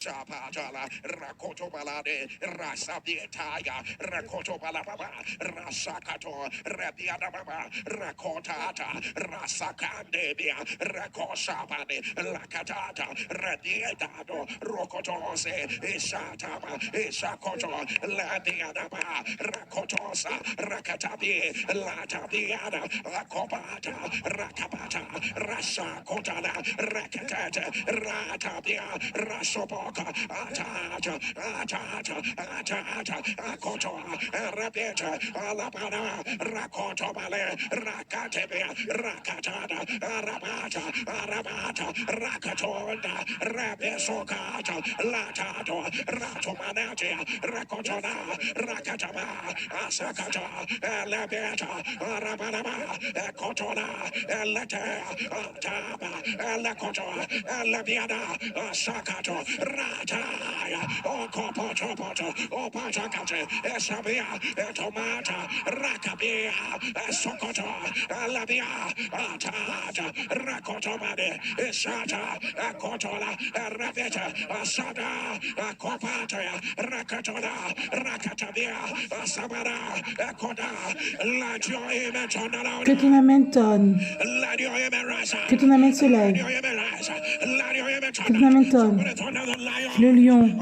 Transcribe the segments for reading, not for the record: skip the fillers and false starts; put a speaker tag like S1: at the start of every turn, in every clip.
S1: Chapatala, Rakoto Balade, Rasabietaya, Rakoto Balababa, Rasakato, Rabiada Baba, Rakotata, Rasakandebia, Rakosabane, Lakatata, Radietado, Rokotose, Isatama, Isakoto, Ladiadaba, Rakotosa, Rakatabi, Latabiada, Rakopata, Rakapata, Rasakotana, Rakatata, Ratabia, Rasoboka, Atata, Atata, Atata, Akoto, Rabeta, Alabana, Rakoto Bale, Rakatebia, Rakatada, Arabata, Arabata, Rakatonda, Rabesokata, Latado, Ratomanatia, Rakotona, Rakataba, Asakata, Elabeta, Arabanaba, Ekotona, Elete, Ataba, Elekoto, Elebiana, Asakato, Rataya, Okopoto, Opachakate, Esabia, Etomata, Rakabia, Sokoto, Alabia, Atata, Rakotomade, Esata, Akotola, Raveta, Asada, Akopata, Rakatola, Rakatabia, Asabara, Akoda, Latio Imetonala,
S2: Que ton amène tonne.
S1: Ladio Imerasa,
S2: Que ton amène se lève.
S1: Ladio Imerasa, Ladio
S2: Que ton amène tonne. Le lion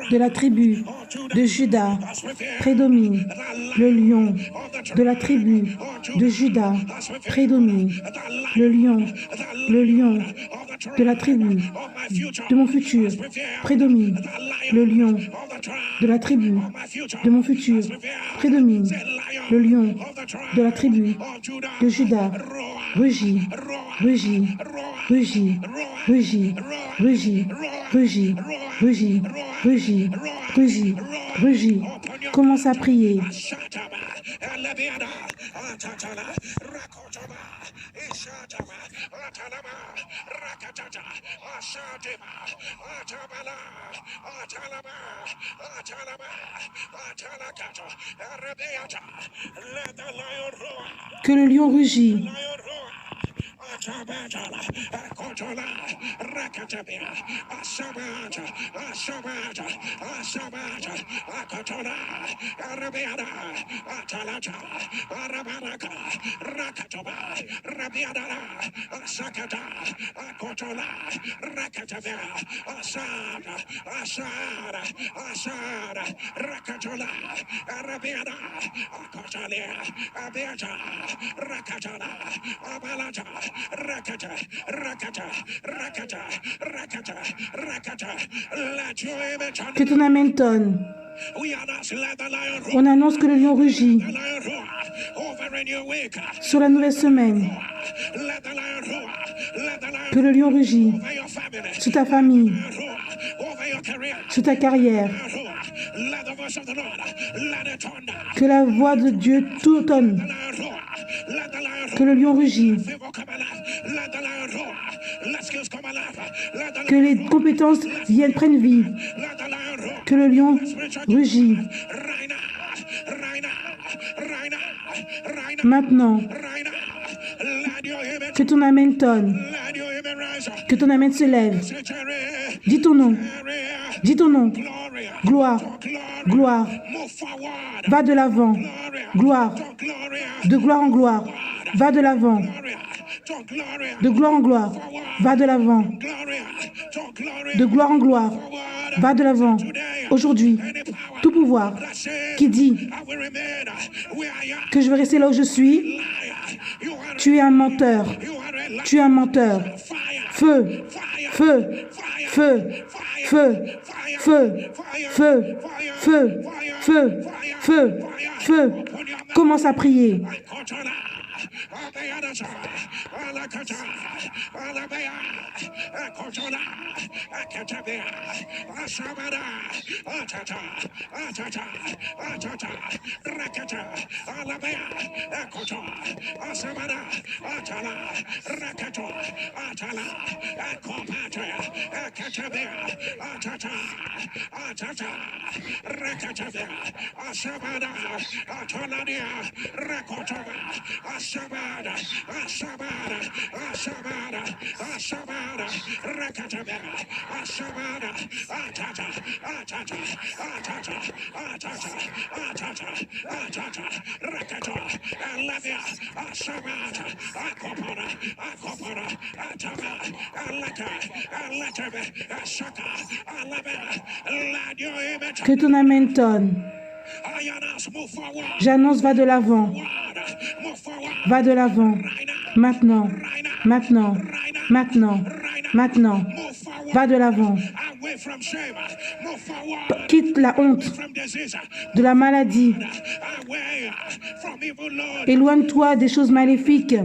S2: de la tribu de Juda prédomine. Le lion de la tribu de Juda prédomine. Le lion de la tribu de mon futur prédomine. Le lion de la tribu de mon futur prédomine. Le lion de la tribu de Juda rugit, rugit, rugit, rugit, rugit, rugit, rugit, rugit, rugit, rugit. Commence à prier. Que le lion rugit. Que ton amène tonne. On annonce que le lion rugit sur la nouvelle semaine. Que le lion rugit sur ta famille, sur ta carrière. Que la voix de Dieu tonne. Que le lion rugit. Que les compétences prennent vie. Que le lion rugit. Maintenant, que ton amène tonne. Que ton amène se lève. Dis ton nom. Dis ton nom. Gloire. Gloire. Va de l'avant. Gloire. De gloire en gloire. Va de l'avant. De gloire en gloire. Va de l'avant. De gloire en gloire. Va de l'avant. Aujourd'hui, tout pouvoir qui dit que je vais rester là où je suis, tu es un menteur. Tu es un menteur. Feu, feu, feu, feu, feu, feu, feu, feu, feu, feu. Commence à prier.
S1: Rakatavia, Asabada, Ataladia, Rakotova, Asabada, Asabada, Asabada, Asabada, Rakatavia, Asabada, Atata, Atata, Atata, Atata, Atata, Atata, Rakata, Alavia, Asabada, Akopara, Akopara, Atama, Alata, Alatava, Asaka, Alava, Ladio Image.
S2: Que ton amen tonne. J'annonce, va de l'avant. Va de l'avant. Maintenant. Maintenant. Maintenant. Maintenant. Va de l'avant. Quitte la honte de la maladie. Éloigne-toi des choses maléfiques.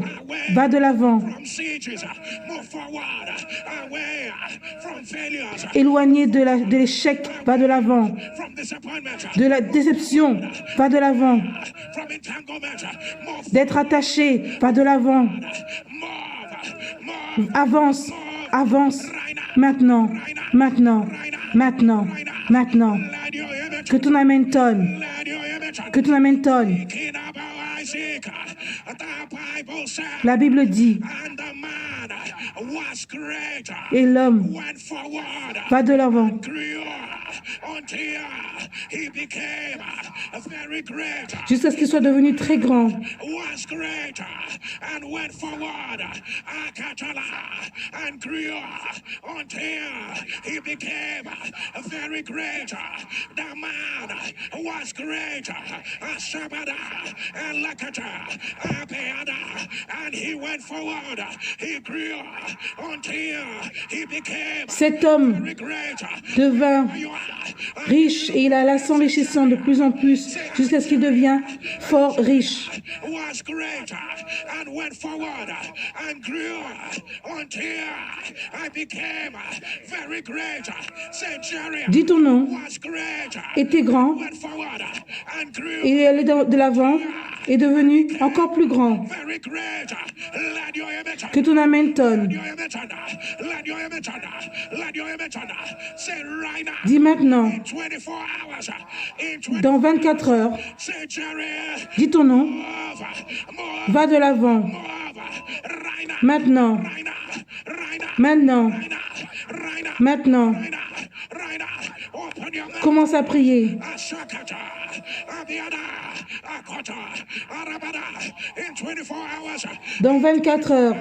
S2: Va de l'avant. Éloigné de l'échec. Va de l'avant. De la déception. Va de l'avant. D'être attaché. Va de l'avant. Avance. Avance. Maintenant. Maintenant. Maintenant. Maintenant. Que ton amen tonne. Que ton amen tonne. La Bible dit, et l'homme va de l'avant jusqu'à ce qu'il soit devenu très grand. Cet homme devint riche et il alla s'enrichissant de plus en plus jusqu'à ce qu'il devient fort riche. Dis ton nom, était grand et il allait de l'avant est devenu encore plus grand. Que ton amen tonne. Dis maintenant, dans 24 heures, dis ton nom, va de l'avant. Maintenant, maintenant, maintenant. Commence à prier. Dans 24 heures,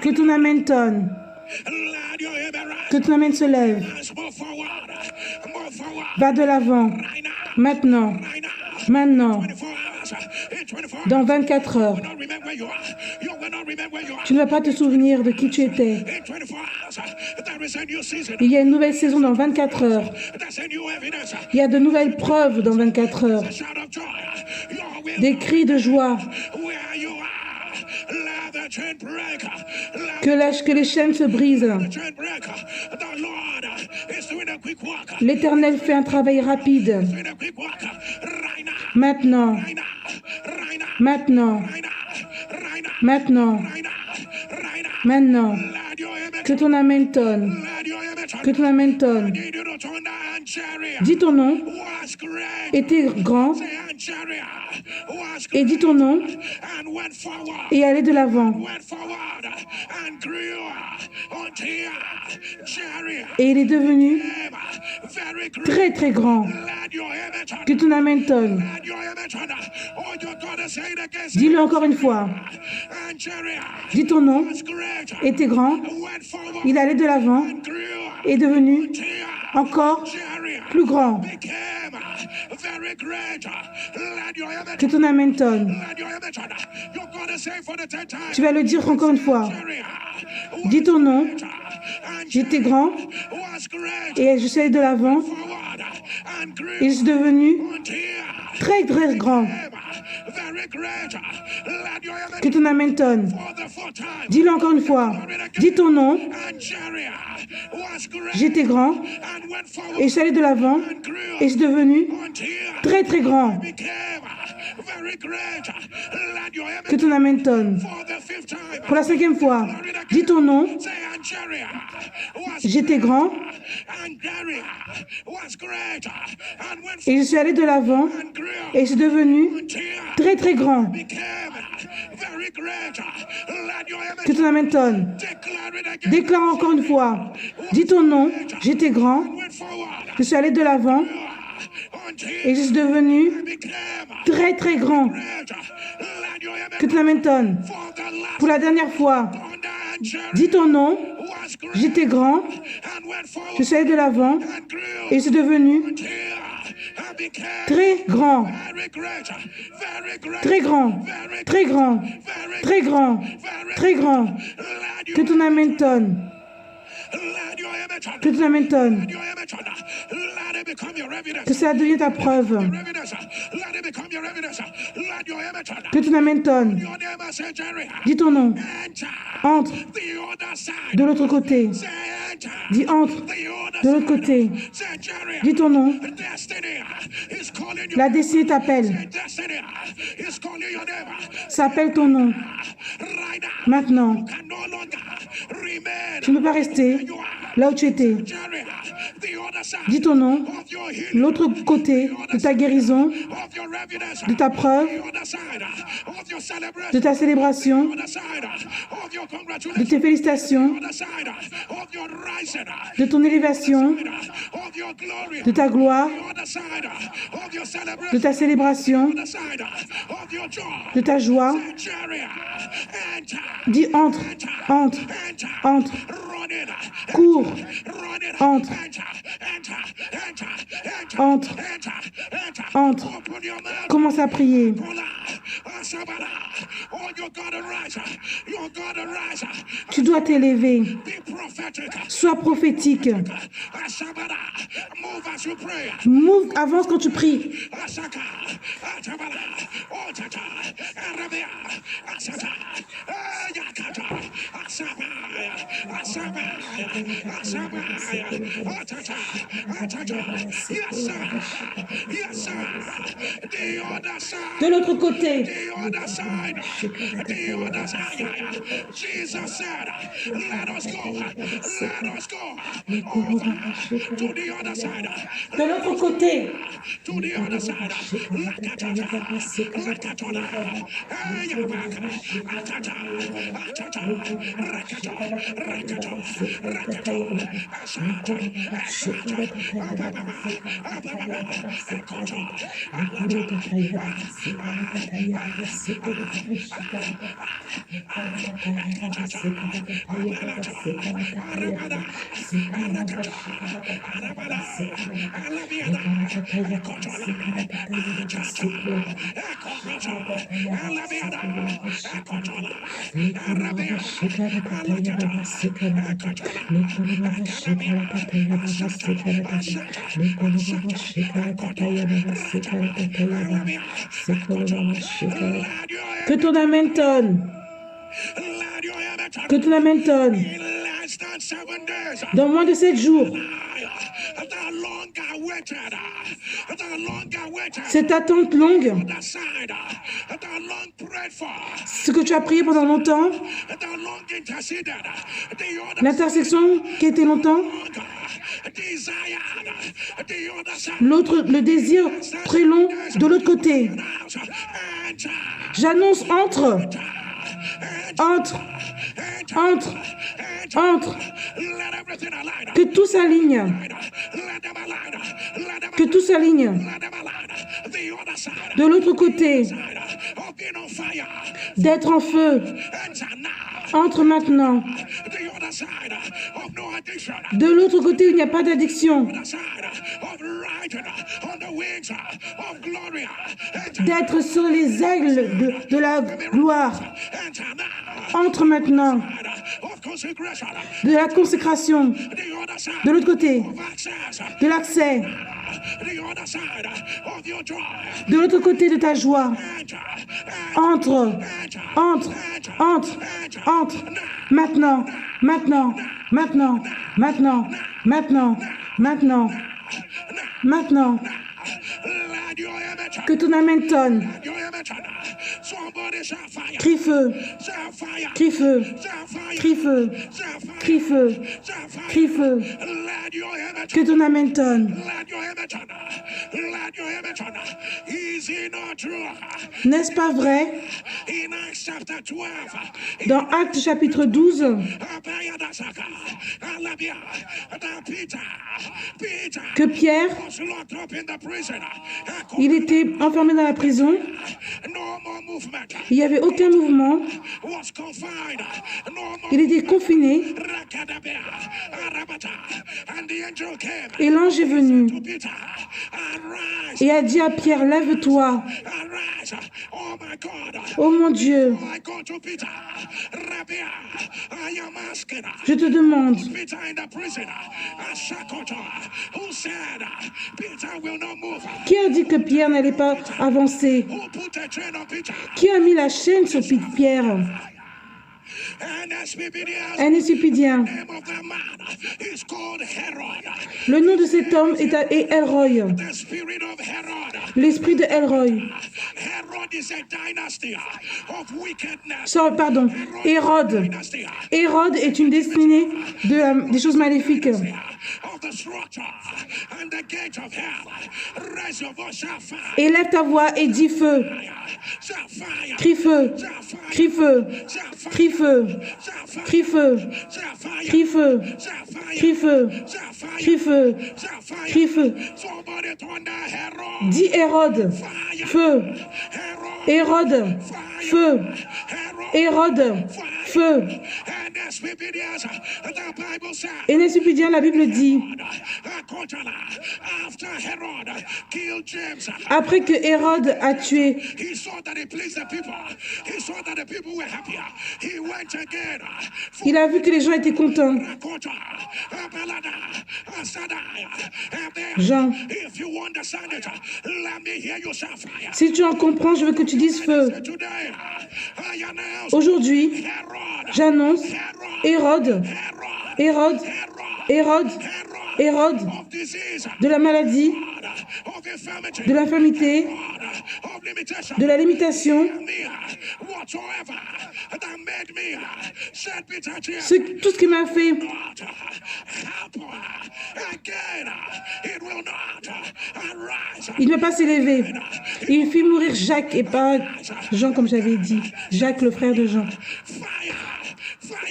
S2: que ton amen tonne. Que ton amen se lève. Va de l'avant. Maintenant. Maintenant. Dans 24 heures. Tu ne vas pas te souvenir de qui tu étais. Il y a une nouvelle saison dans 24 heures. Il y a de nouvelles preuves dans 24 heures. Des cris de joie. Que les chaînes se brisent. L'Éternel fait un travail rapide. Maintenant. Maintenant. Maintenant. Maintenant. Que ton amen tonne. Que ton amen tonne. Dis ton nom. Était grand. et dit ton nom et allez de l'avant. Et il est devenu très très grand. Que ton amen tonne. Dis-le encore une fois. Dis ton nom était grand. Il allait de l'avant et est devenu encore plus grand. Que ton amen tonne. Tu vas le dire encore une fois. Dis ton nom. J'étais grand et je suis allé de l'avant et je suis devenu très très grand. Que ton amen tonne. Dis-le encore une fois. Dis ton nom. J'étais grand et je suis allé de l'avant et je suis devenu très très grand. Que ton amen tonne. Pour la 5e fois, dis ton nom. J'étais grand et je suis allé de l'avant et je suis devenu très très grand. Que ton amen tonne. Déclare encore une fois. Dis ton nom. J'étais grand. Je suis allé de l'avant et je suis devenu très très grand. Que ton amen tonne. Pour la dernière fois, dis ton nom. J'étais grand. Je suis allé de l'avant et je suis devenu très grand. Très grand. Très grand. Très grand. Très grand. Que ton amen tonne. Que ton amen tonne. Que ça devienne ta preuve. Que ton amen tonne. Dis ton nom. Entre de l'autre côté. Dis entre de l'autre côté. Dis ton nom. La destinée t'appelle. S'appelle ton nom. Maintenant. Tu ne peux pas rester là où tu étais. Dis ton nom. L'autre côté de ta guérison, de ta preuve, de ta célébration, de tes félicitations, de ton élévation, de ta gloire, de ta célébration, de ta joie. Dis entre, entre, entre, cours, entre, entre, entre. Commence à prier. Tu dois t'élever. Sois prophétique. Move, avance quand tu pries. De l'autre côté. De l'autre côté. Que ton amen tonne. Que ton amen tonne. Dans moins de 7 jours, cette attente longue, ce que tu as prié pendant longtemps, l'intersection qui a été longtemps, l'autre, le désir très long de l'autre côté. J'annonce entre, que tout s'aligne, que tout s'aligne. De l'autre côté, d'être en feu, entre maintenant. De l'autre côté, il n'y a pas d'addiction. D'être sur les aigles de la gloire. Entre maintenant. De la consécration. De l'autre côté. De l'accès. De l'autre côté de ta joie. Entre. Maintenant. Que ton amen tonne. Crie feu. Crie feu. Crie feu. Crie feu. Crie feu. Que ton amen tonne. N'est-ce pas vrai? Dans Actes chapitre 12, que Pierre, il était enfermé dans la prison, il n'y avait aucun mouvement, il était confiné, et l'ange est venu et a dit à Pierre, lève-toi. Oh mon Dieu, je te demande, qui a dit que Pierre n'allait pas avancer? Qui a mis la chaîne sur Pierre? Un Écipidien. Le nom de cet homme est Elroy. L'esprit de Elroy. Pardon, Hérode. Hérode est une destinée des choses maléfiques. Élève ta voix et dis feu. Crie feu. Crie feu. Crie feu. Crie feu. Crie feu. Crie feu. Crie feu. Crie feu. Dis Hérode. Feu. Hérode. Feu. Hérode. Feu. Et Nésupidien, la Bible dit, après que Hérode a tué, il a vu que les gens étaient contents. Jean, si tu en comprends, je veux que tu dises feu. Aujourd'hui, j'annonce Hérode, Hérode, Hérode, Hérode, de la maladie, de l'infirmité, de la limitation, tout ce qui m'a fait. Il ne peut pas s'élever. Il fit mourir Jacques et pas Jean, comme j'avais dit. Jacques, le frère de Jean.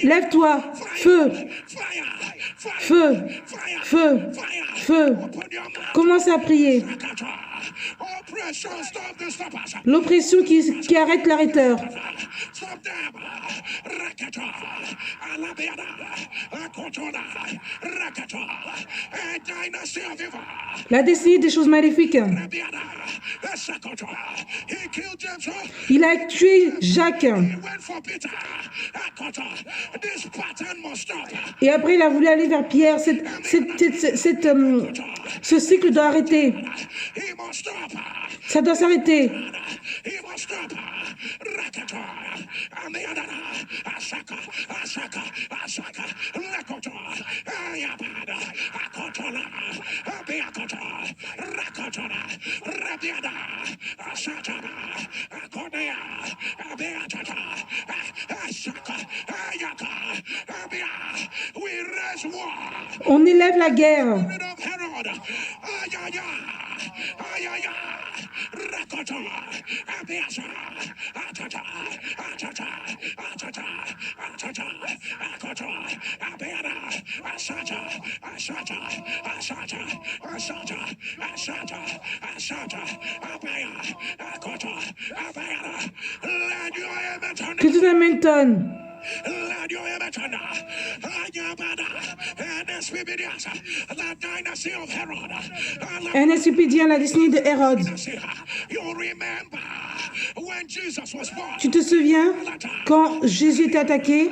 S2: Lève-toi, feu, feu, feu, feu. Commence à prier. L'oppression qui arrête l'arrêteur. La destinée des choses maléfiques. Il a tué Jacques. Et après, il a voulu aller vers Pierre. Ce cycle doit arrêter. Ça doit s'arrêter. On élève la guerre. Que tu t'amènes tonne. Un expédient la destinée de Hérode. Tu te souviens quand Jésus était attaqué?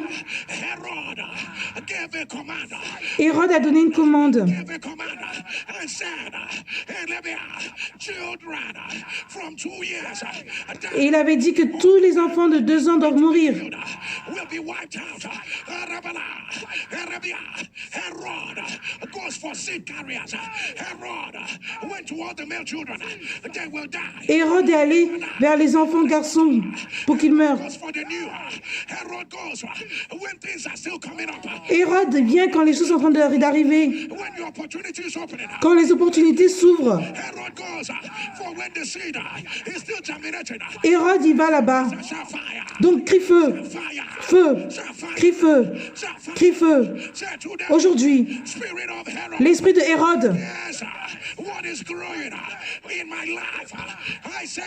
S2: Hérode a donné une commande. Et il avait dit que tous les enfants de 2 ans doivent mourir. Hérode est allé vers les enfants garçons pour qu'ils meurent. Hérode vient quand les choses sont en train d'arriver. Quand les opportunités s'ouvrent. Hérode, il va là-bas. Donc, crie feu. Feu. Crie feu. Crie feu. Aujourd'hui, l'esprit de Hérode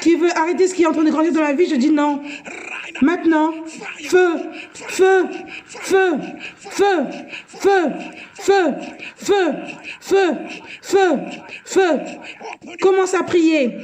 S2: qui veut arrêter ce qui est en train de grandir dans la vie, je dis non. Maintenant, feu, feu, feu, feu, feu, feu, feu, feu, feu, feu. Commence à prier.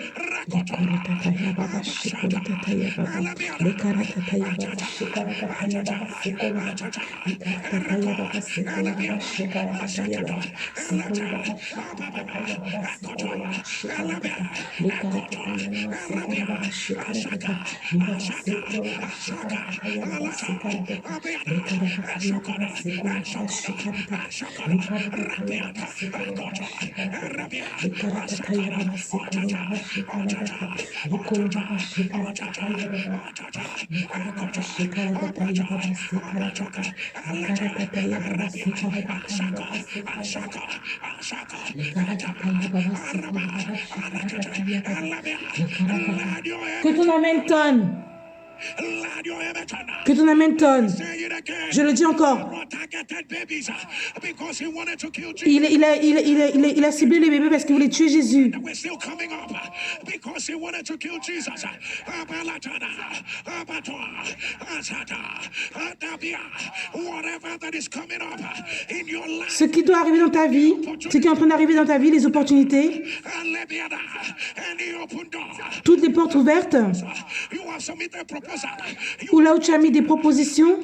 S2: Que ton amen tonne. Que ton amen tonne. Je le dis encore. Il a ciblé les bébés parce qu'il voulait tuer Jésus. Ce qui doit arriver dans ta vie, ce qui est en train d'arriver dans ta vie, les opportunités, toutes les portes ouvertes, ou là où tu as mis des propositions,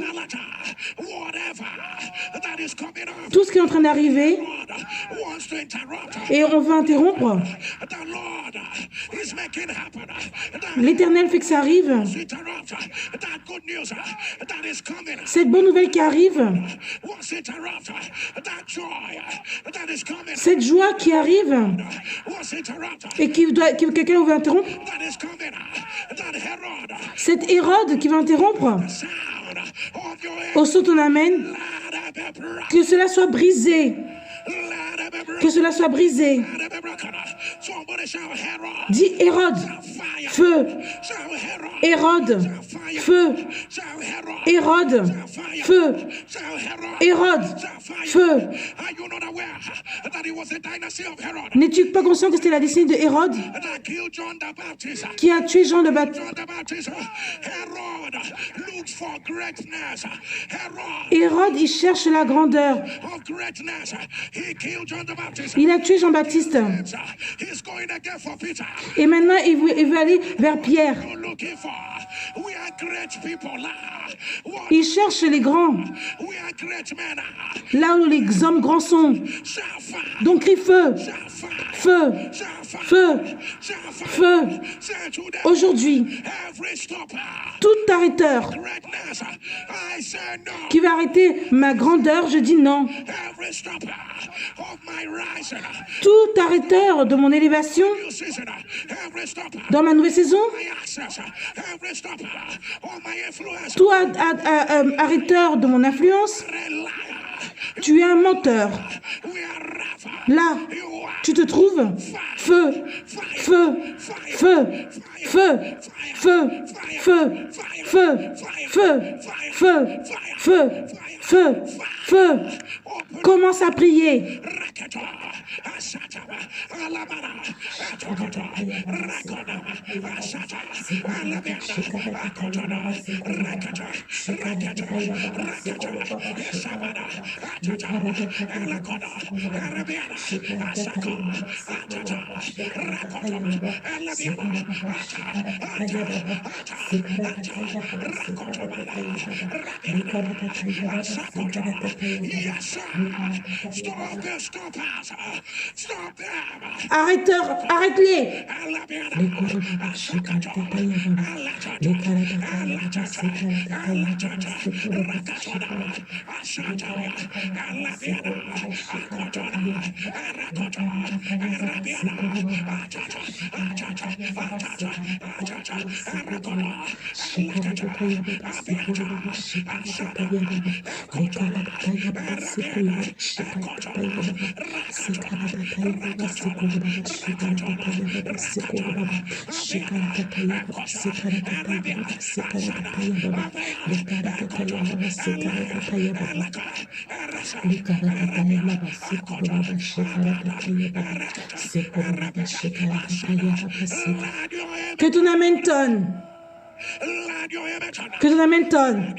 S2: tout ce qui est en train d'arriver, et on veut interrompre. L'Éternel fait que ça arrive. Cette bonne nouvelle qui arrive, cette joie qui arrive, et que quelqu'un veut interrompre, cet Hérode qui va interrompre, au son ton amène, que cela soit brisé. Que cela soit brisé. Dis Hérode, feu. Hérode, feu. Hérode, feu. Hérode, feu. N'es-tu pas conscient que c'était la destinée de Hérode qui a tué Jean le Baptiste? Hérode, il cherche la grandeur. Il a tué Jean-Baptiste. Et maintenant, il veut aller vers Pierre. Il cherche les grands. Là où les hommes grands sont. Donc, crie feu. Feu. Feu. Feu. Aujourd'hui, tout arrêteur qui va arrêter ma grandeur, je dis non. Tout arrêteur de mon élévation dans ma nouvelle saison, tout arrêteur de mon influence, tu es un menteur. Là, tu te trouves. Feu, feu, feu, feu, feu, feu, feu, feu, feu, feu, feu, feu. Commence à prier. Arrête-leur, arrête-les. Que ton amen tonne. Que ton amen tonne.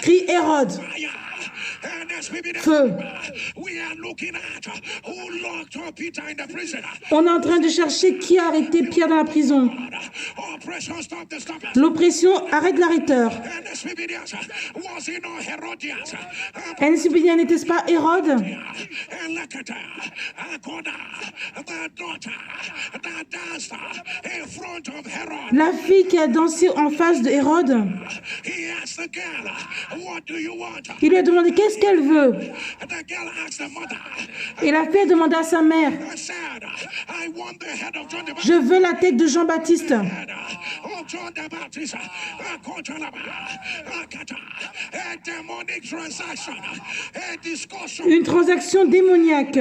S2: Crie Hérode. Feu. On est en train de chercher qui a arrêté Pierre dans la prison. L'oppression arrête l'arrêteur. N'était-ce pas Hérode? La fille qui a dansé en face de Hérode. Il lui a demandé qu'est-ce qu'elle veut. Et la fille a demandé à sa mère, je veux la tête de Jean-Baptiste. Une transaction démoniaque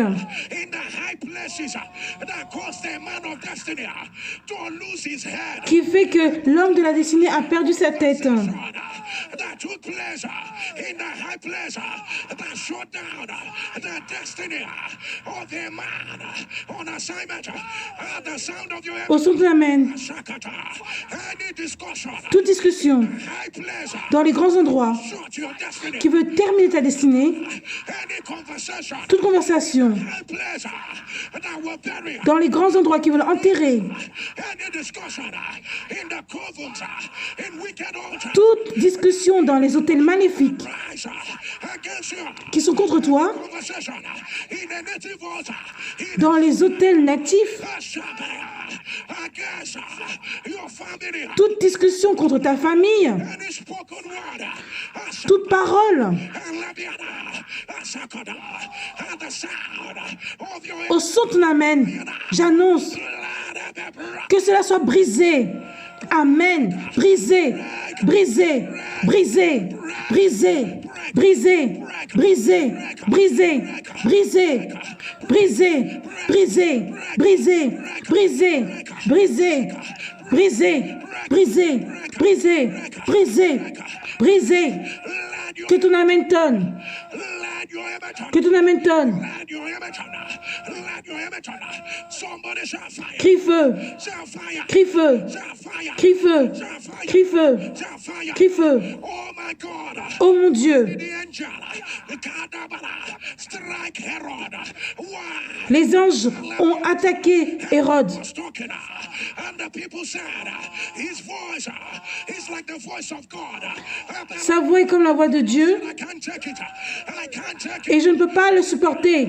S2: qui fait que l'homme de la destinée a perdu sa tête. Au son de l'amen, toute discussion dans les grands endroits qui veut terminer ta destinée, toute conversation dans les grands endroits qui veulent enterrer, toute discussion dans les hôtels maléfiques qui sont contre toi, dans les hôtels natifs, toute discussion contre ta famille, toute parole, au son de ton amen, j'annonce que cela soit brisé. Amen. Brisé, brisé, brisé, brisé, brisé, brisé, brisé, brisé, brisé, brisé, brisé, brisé, brisé, brisé, brisé, brisé, brisé, brisé. Que ton amen tonne. Que ton amen tonne. Crie feu. Crie feu. Crie feu. Crie feu. Crie feu. Oh mon Dieu. Les anges ont attaqué Hérode. Sa voix est comme la voix de Dieu et je ne peux pas le supporter.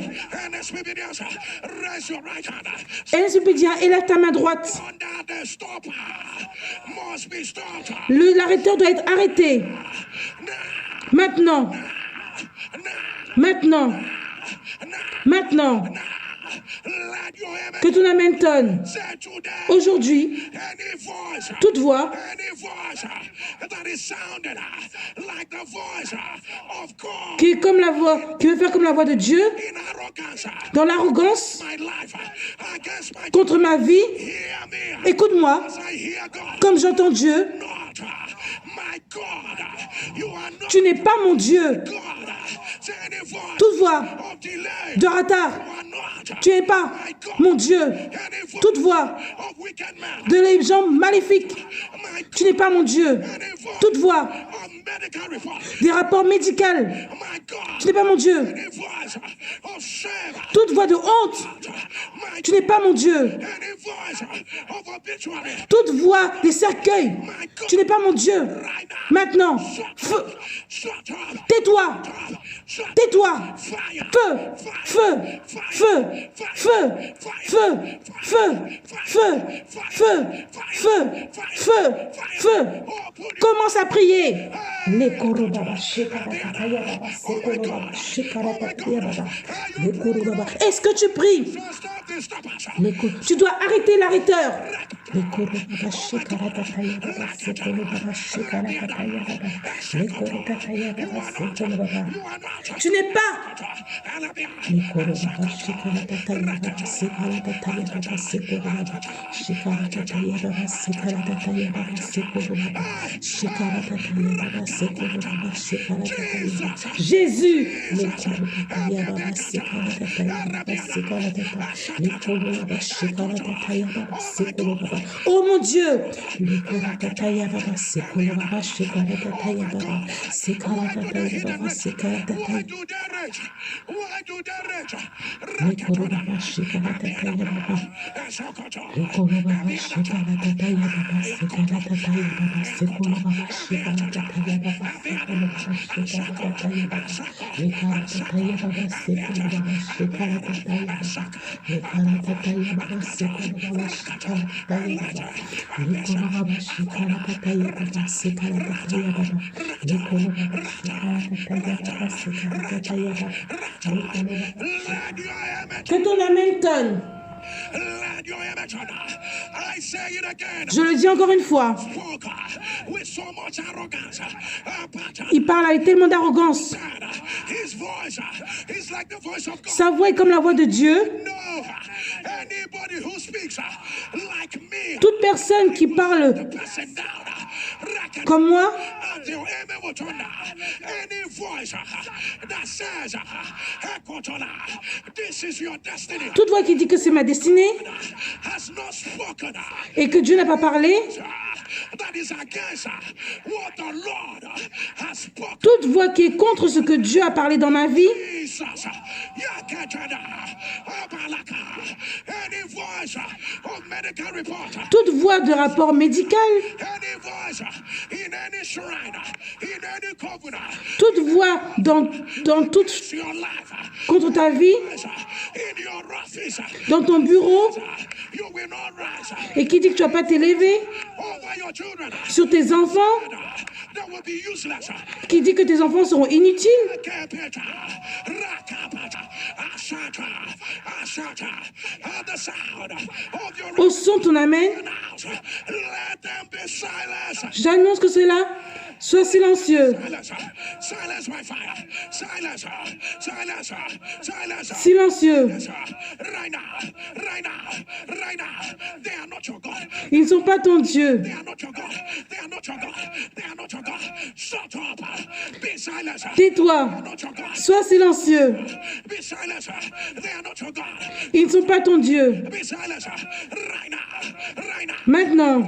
S2: Encyclopédia, élève ta main droite. L'arrêteur doit être arrêté. Maintenant. Maintenant. Maintenant. Que ton amen tonne. Aujourd'hui, toute voix qui est comme la voix, qui veut faire comme la voix de Dieu, dans l'arrogance, contre ma vie, écoute-moi, comme j'entends Dieu. Tu n'es pas mon Dieu. Toute voix de retard, tu n'es pas mon Dieu. Toute voix de les gens maléfiques, tu n'es pas mon Dieu. Toute voix des rapports médicaux, tu n'es pas mon Dieu. Toute voix de honte, tu n'es pas mon Dieu. Toute voix des cercueils, tu n'es pas mon Dieu. Maintenant, feu, tais-toi, tais-toi, feu, feu, feu, feu, feu, feu, feu, feu, feu, feu, feu. Commence à prier. Est-ce que tu pries? Tu dois arrêter l'arrêteur. Tu n'es pas. Jésus. Oh mon Dieu. Que ton amen tonne. Je le dis encore une fois. Il parle avec tellement d'arrogance. Sa voix est comme la voix de Dieu. Toute personne qui parle comme moi, toute voix qui dit que c'est ma destinée et que Dieu n'a pas parlé, toute voix qui est contre ce que Dieu a parlé dans ma vie, toute voix de rapport médical, toute voix dans toute contre ta vie, dans ton bureau, et qui dit que tu ne vas pas t'élever sur tes enfants, qui dit que tes enfants seront inutiles. Au son de ton amen, j'annonce que cela soit silencieux. Silencieux. Ils ne sont pas ton Dieu. Tais-toi. Sois silencieux. Ils ne sont pas ton Dieu. Maintenant.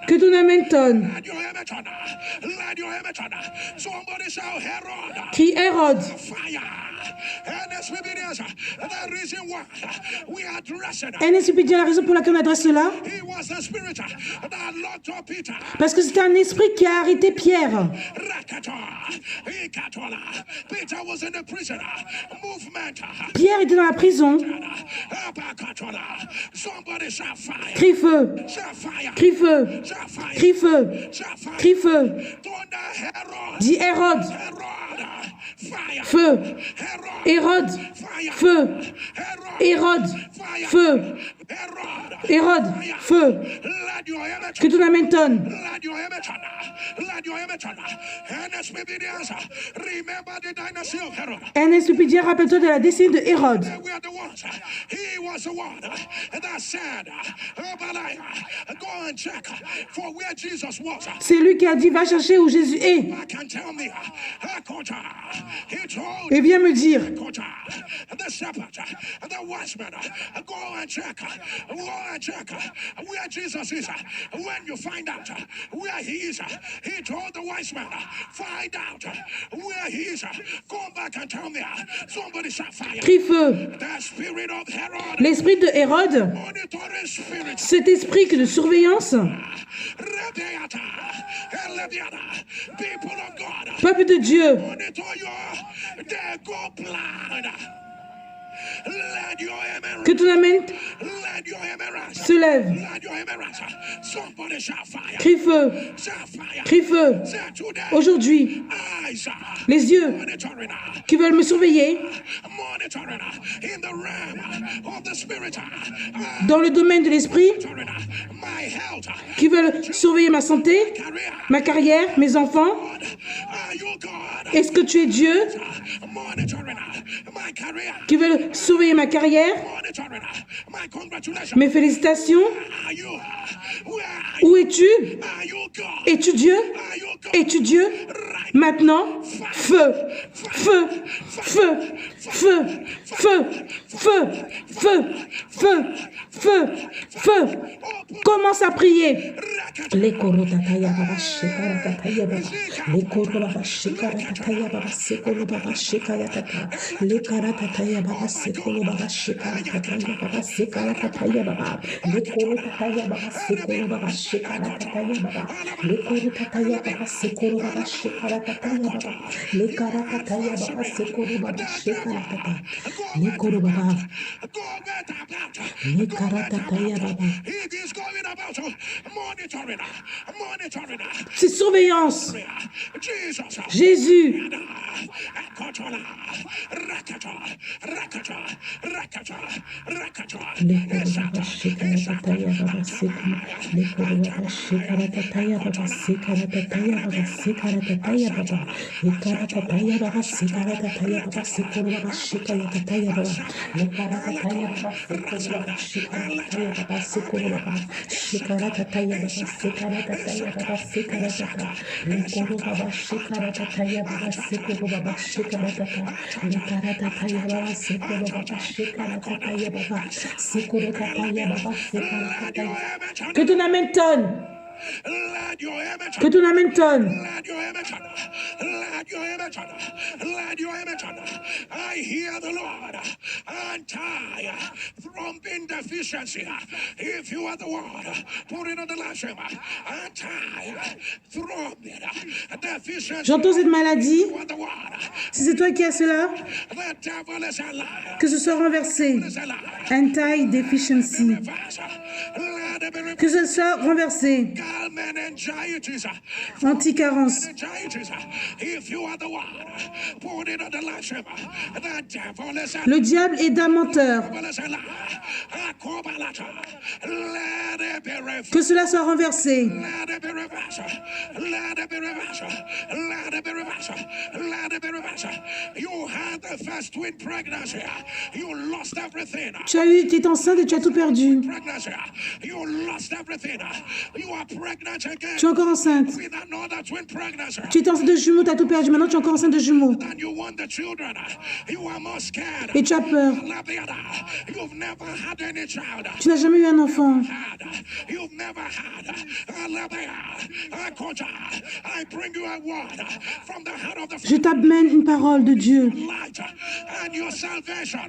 S2: Que ton amen tonne. Qui Hérode. Un esprit dit la raison pour laquelle on adresse cela. Parce que c'est un esprit qui a arrêté Pierre. Pierre était dans la prison. Crie feu, crie feu, crie feu, crie feu. Dis Hérode, feu. Hérode, feu. Hérode, feu. Hérode, feu. Que ton amène tonne. Un esprit dit, rappelle-toi de la destinée de Hérode. C'est lui qui a dit, va chercher où Jésus est. Et viens me dire. Crie feu. L'esprit de Hérode, cet esprit de surveillance, peuple de Dieu, que ton amène se lève. Crie feu. Crie feu. Aujourd'hui, les yeux qui veulent me surveiller dans le domaine de l'esprit, qui veulent surveiller ma santé, ma carrière, mes enfants. Est-ce que tu es Dieu qui veut surveiller ma carrière, mes félicitations? Où es-tu? Es-tu Dieu? Es-tu Dieu? Maintenant, feu, feu, feu, feu, feu, feu, feu, feu, feu, feu. Commence à prier. Les korotataya baba shekara tataya baba. Les korobaba shekara tataya baba sekoro baba shekaya tata. Les karatataya baba sekoro baba shekara tataya baba sekara tataya baba. Les korotataya baba sekoro baba shekara tataya baba. Les korotataya baba sekoro baba shekara tataya baba. Les karatataya baba sekoro baba shekara tata. Les korobaba. Les karatataya baba. C'est surveillance. Jésus. Que ton amène tonne. Que ton amène tonne.
S1: I hear the Lord anti-thrombin deficiency. If you are the one, put it on the last name. Anti-thrombin deficiency.
S2: J'entends cette maladie. Si c'est toi qui as cela, que ce soit renversé. Anti-deficiency. Que ce soit renversé. Anti-carence. Le diable est d'un menteur. Que cela soit renversé. Tu as eu, tu es enceinte et tu as tout perdu. Tu es encore enceinte. Tu étais enceinte de jumeaux, tu as tout perdu. Maintenant, tu es encore enceinte de jumeaux. Et tu as peur. Tu n'as jamais eu un enfant.
S1: you've never had. I bring you a word from the heart of the
S2: Je t'amène une parole de Dieu.
S1: light and your salvation.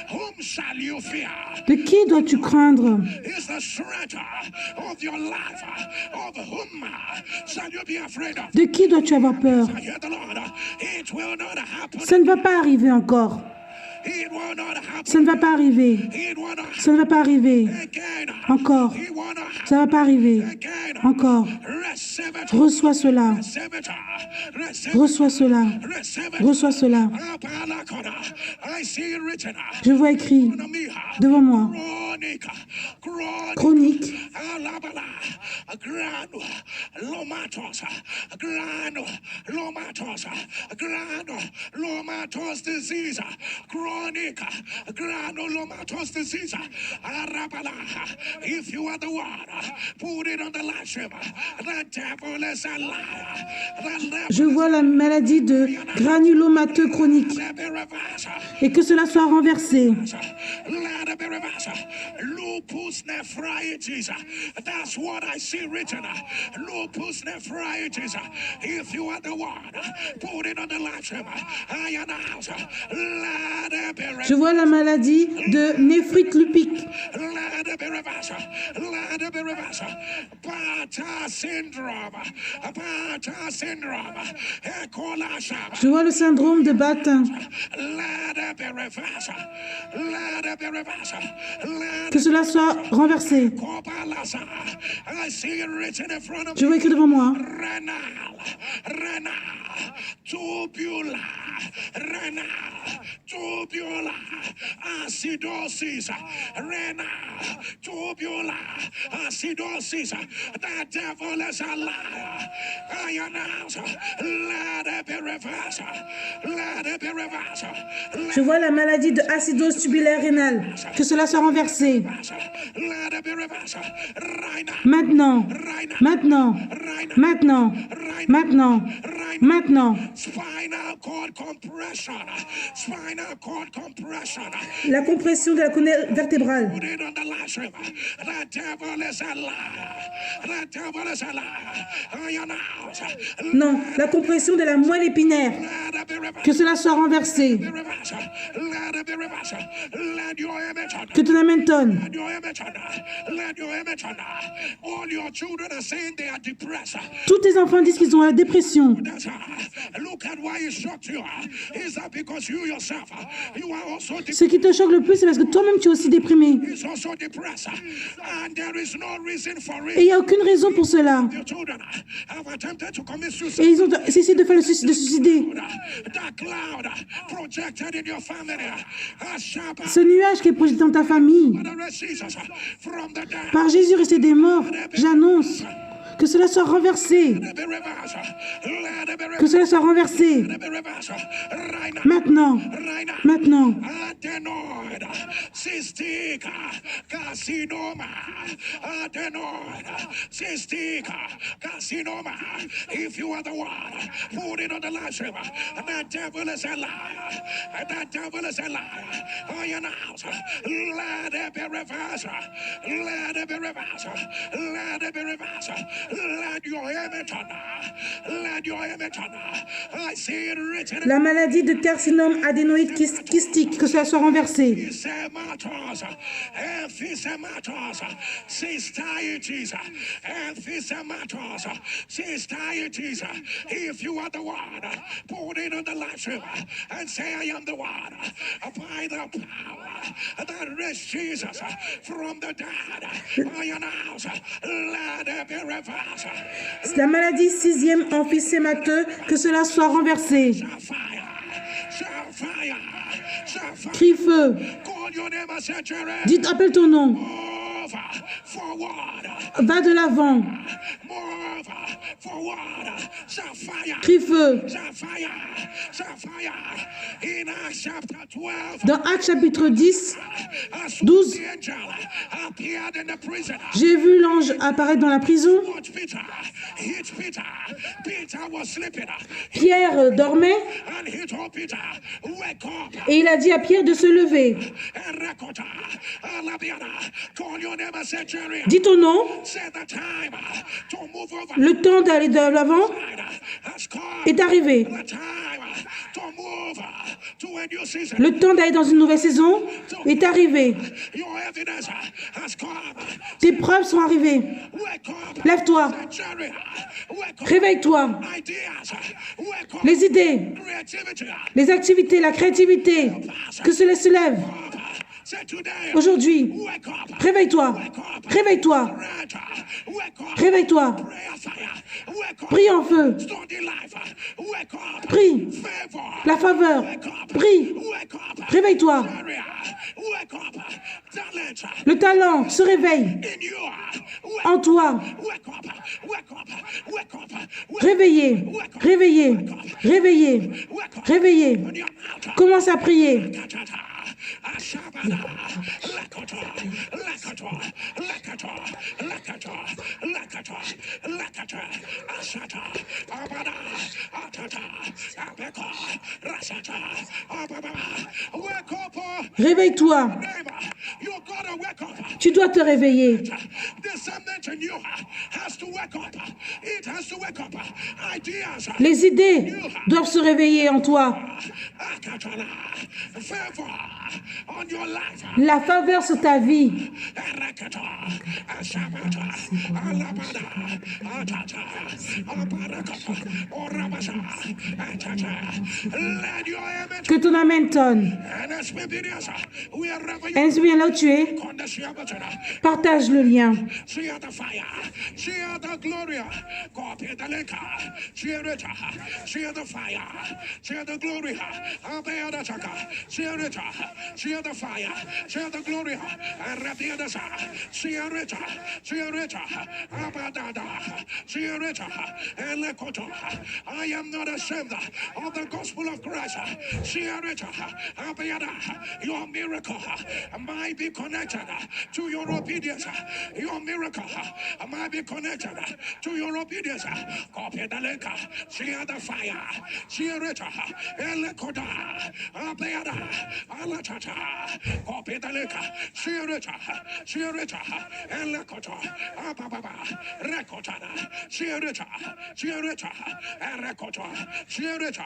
S1: Whom shall you fear?
S2: De qui dois-tu craindre?
S1: Is the strength of your life. Of whom shall you be afraid of?
S2: De qui dois-tu avoir peur?
S1: I hear the Lord. It will not happen.
S2: Ça ne va pas arriver encore.
S1: It will not happen.
S2: Ça ne va pas arriver.
S1: It will not
S2: Ça ne va pas arriver.
S1: again.
S2: Encore.
S1: It will not
S2: Ça ne va pas arriver.
S1: again.
S2: Encore.
S1: Receive it.
S2: Reçois cela.
S1: Receive it. Receive
S2: Reçois cela.
S1: Receive it.
S2: Reçois cela.
S1: I see it written.
S2: Je vois écrit devant moi.
S1: Chronic.
S2: Chronique.
S1: Alabala. Granulomatos. Granulomatos. Granulomatos disease. Chronic granulomatous disease. Arabala. If you are the one, put it on the live stream. The devil is a liar.
S2: Je vois la maladie de granulomateux chronique et que cela soit renversé.
S1: Lupus nephritis. That's what I see written. Lupus nephritis. If you are the one, put it on the live stream. I announce.
S2: Je vois la maladie de néphrite lupique. Je vois le syndrome de Batin. Que cela soit renversé. Je vois écrit devant moi.
S1: Tubular acidosis, renal tubular acidosis. The devil is a liar. I announce, let it be reversed. Let it be reversed.
S2: Je vois la maladie de acidose tubulaire rénale. Que cela soit renversé.
S1: Let it be reversed. Right now.
S2: Maintenant. Maintenant. Maintenant. Maintenant. Maintenant.
S1: Spinal cord compression. Spinal cord compression.
S2: La compression de la colonne vertébrale.
S1: Put it on the last room. The devil is a liar. The devil is a liar. I announce.
S2: Non, la compression de la moelle épinière.
S1: Let it be reversed.
S2: Que cela soit renversé.
S1: Let it be reversed. Let your image on.
S2: Que ton amen tonne.
S1: Let your image on. Let your image on. All your children are saying they are depressed.
S2: Tous tes enfants disent qu'ils ont la dépression.
S1: Look at why it shocked you. Is that because you yourself, you are also
S2: Ce qui te choque le plus, c'est parce que toi-même, tu es aussi déprimé.
S1: is also depressed. And there is no reason for
S2: Et
S1: it.
S2: il n'y a aucune raison pour cela.
S1: Your children have attempted to commit
S2: Et
S1: suicide.
S2: ils ont essayé de faire le suicide, de se suicider.
S1: That cloud projected in your family.
S2: Ce nuage qui est projeté dans ta famille,
S1: From the dead.
S2: par Jésus resté des morts, j'annonce que cela soit renversé.
S1: Be reversed. Let it be
S2: Que cela soit renversé.
S1: reversed. Right now.
S2: Maintenant.
S1: Right now.
S2: Maintenant.
S1: Adenoid, cystic carcinoma, adenoid, cystic carcinoma. If you are the one, put it on the live stream. The devil is a liar. The devil is a liar. I announce, let it be reversed. Let it be reversed. Let it be reversed. Let your image on. Let your image on. I see it written.
S2: La maladie de carcinome adénoïde kystique, que cela soit renversé.
S1: Ephysematous, ephysematous, cystitis, ephysematous, cystitis. If you are the one, put it on the live stream and say, I am the one. By the power that raised Jesus from the dead, I announce, let it be reversed.
S2: La maladie sixième emphysémateux, que cela soit renversé.
S1: Fire, fire, fire.
S2: Crie feu.
S1: Call your name, sanctuary.
S2: Dites, appelle ton nom.
S1: Move forward.
S2: Va de l'avant.
S1: Move forward. Sapphire.
S2: Crie feu.
S1: Sapphire. Sapphire. In Acts chapter 12.
S2: Dans Actes chapitre 10,
S1: As
S2: 12.
S1: the angel appeared in the prison.
S2: j'ai vu l'ange apparaître dans la prison.
S1: Watch Peter. Hit Peter. Peter was sleeping.
S2: Pierre dormait
S1: And he told Peter, wake up.
S2: et il a dit à Pierre de se lever.
S1: Rakota. Alabiana. Call your name.
S2: Dis ton nom. Le temps d'aller de l'avant est arrivé. Le temps d'aller dans une nouvelle saison est arrivé. Tes preuves sont arrivées. Lève-toi. Réveille-toi. Les idées, les activités, la créativité, que cela se lève. Aujourd'hui, réveille-toi. Réveille-toi. Réveille-toi. Prie en feu. Prie. La faveur. Prie. Réveille-toi. Le talent se réveille en toi. Réveillez, réveillez, réveillez, réveillez. Commence à prier. Réveille-toi. Tu dois te réveiller. Les idées doivent se réveiller en toi. La faveur sur ta vie. Que ton amen tonne. Est-ce bien là où tu es? Partage le lien.
S1: I am not ashamed of the gospel of Christ. Your miracle might be connected to your obedience. Your miracle might be connected to your obedience. Copy the link. Share the fire. Share it. Elekoda. Abeada. Alatata. Copy the link. Share it. Share it. Elekoda. Ababa. Rekotana. Share it. Share it. Erekota. Share it.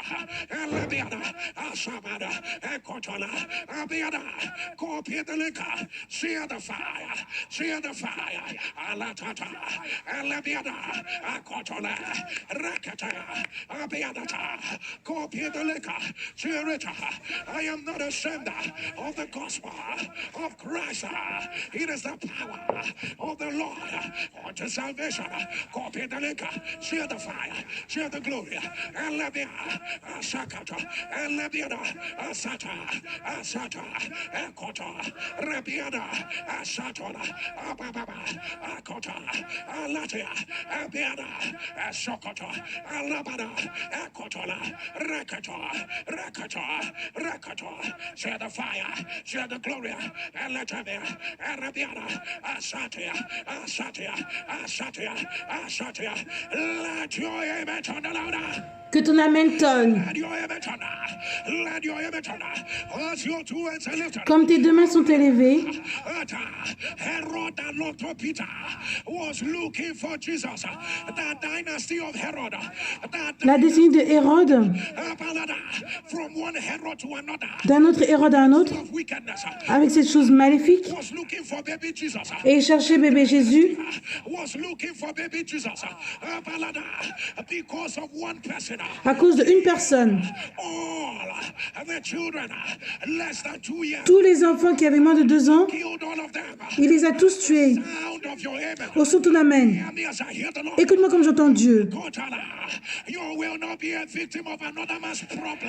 S1: Elebiada. Asabada. Ekotana. Abiada. Copy the link. Share the fire. Share the fire. Alatata. Elebiada. Akotana. Rakata. Abiadata. Copy the link. Share it. I am not ashamed of the gospel of Christ. It is the power of the Lord unto salvation. Copy the link. Share the fire. Share the glory. Elebia. Asakata. Elebiada. Asata. Asata. Ekota. Rebiada. Asatola. Ababa. Akota. Alatia. Abiada. Asokota. Alabada. Ekotola. Rekato. Rekato. Rekato. Share the fire. Share the glory. Eletabia. Arabiada. Asatia. Asatia. Asatia. Asatia. Let your amen turn louder.
S2: Que ton amen tonne. Comme tes deux mains sont élevées, la destinée de Hérode, d'un autre Hérode à un autre, avec cette chose maléfique, et il cherchait bébé Jésus, à cause d'une personne. Tous les enfants qui avaient moins de 2 ans, il les a tous tués. Au son de ton amen. Écoute-moi comme j'entends Dieu.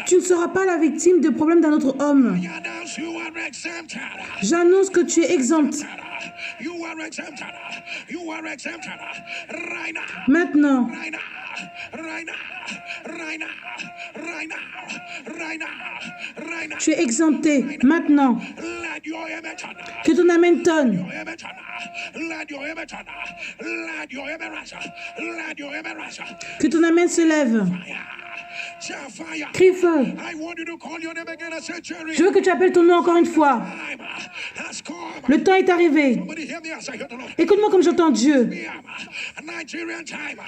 S2: Tu ne seras pas la victime des problèmes d'un autre homme. J'annonce que tu es exempt. Maintenant,
S1: right now, right now, right now.
S2: Tu es exempté maintenant.
S1: Let your image on.
S2: Que ton amen tonne.
S1: Let your image on. Let your image rise. Let your image rise.
S2: Que ton amen se lève.
S1: Fire.
S2: Crie feu.
S1: I want you to call your name again and say, Jerry.
S2: Je veux que tu appelles ton nom encore une fois.
S1: Time has come.
S2: Le temps est arrivé.
S1: Somebody hear me as I hear the Lord.
S2: Écoute-moi comme j'entends Dieu.
S1: Nigerian time.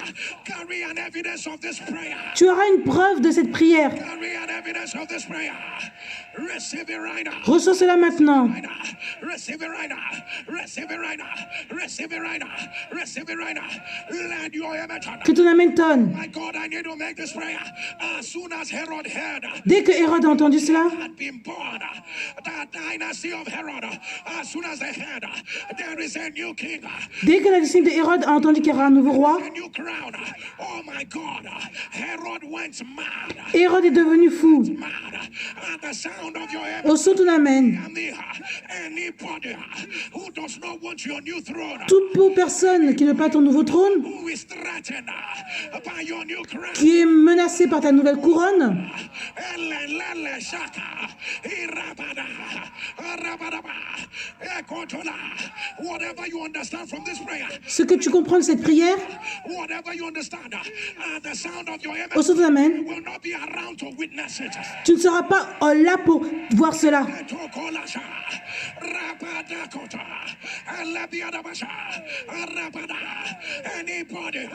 S1: Carry an evidence of this prayer.
S2: Tu auras une preuve de cette prière.
S1: Carry an evidence of this prayer. Receive it right now.
S2: Reçois cela maintenant.
S1: Receive it right now. Receive it right now. Receive it right now. Receive it right now. Let your image on.
S2: Que ton amen tonne.
S1: My God, I need to make this prayer. As soon as Herod heard
S2: Dès que Hérode a entendu cela,
S1: had been born, the dynasty of Herod, as soon as they heard there is a new king,
S2: dès que la descendance de Hérode a entendu qu'il y aura un nouveau roi,
S1: a new crown. Oh my God, Herod went mad.
S2: Hérode est devenu fou.
S1: Mad at the sound of your
S2: Au son de ton amen.
S1: Anybody who does not want your new throne,
S2: Toute personne qui ne veut pas ton nouveau trône,
S1: who is threatened by your new crown,
S2: qui est menacée par ta nouvelle couronne,
S1: whatever you understand from this prayer,
S2: ce que tu comprends de cette prière,
S1: whatever you understand, the sound of your
S2: au son de ton amen,
S1: will not be around to witness it.
S2: tu ne seras pas là pour voir cela.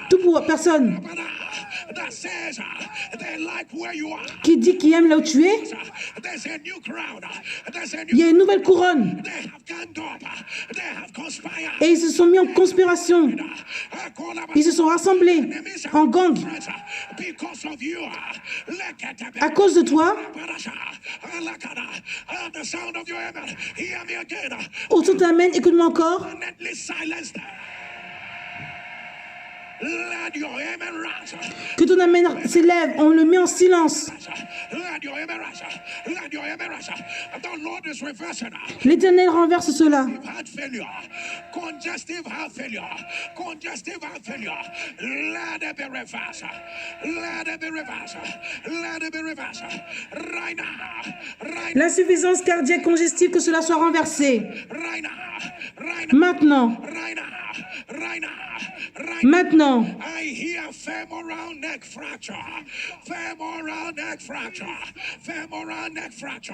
S2: Toute personne
S1: that says they like where you are,
S2: qui dit qu'il aime là où tu es,
S1: there's a new crowd, there's a
S2: il y
S1: new,
S2: a une nouvelle couronne.
S1: they have ganged up, they have conspired,
S2: Et ils se sont mis en conspiration. Ils se sont rassemblés en gang.
S1: because of you.
S2: À cause de toi,
S1: The sound of your amen. Hear me again.
S2: au son de ton amen, écoute-moi encore.
S1: Permanently silence them. Let your amen rise.
S2: Que ton amen s'élève, on le met en silence.
S1: Let your amen rise. Let your amen rise. The Lord is reversing.
S2: L'Éternel renverse cela.
S1: Heart failure, congestive heart failure, congestive heart failure. Let it be reversed. Let it be reversed. Let it be reversed. Right now. Right
S2: L'insuffisance cardiaque congestive, que cela soit renversé.
S1: Right now. Right now.
S2: Maintenant,
S1: Right now. Right now. Right now.
S2: maintenant,
S1: I hear femoral neck fracture. Femoral neck fracture. Femoral neck fracture.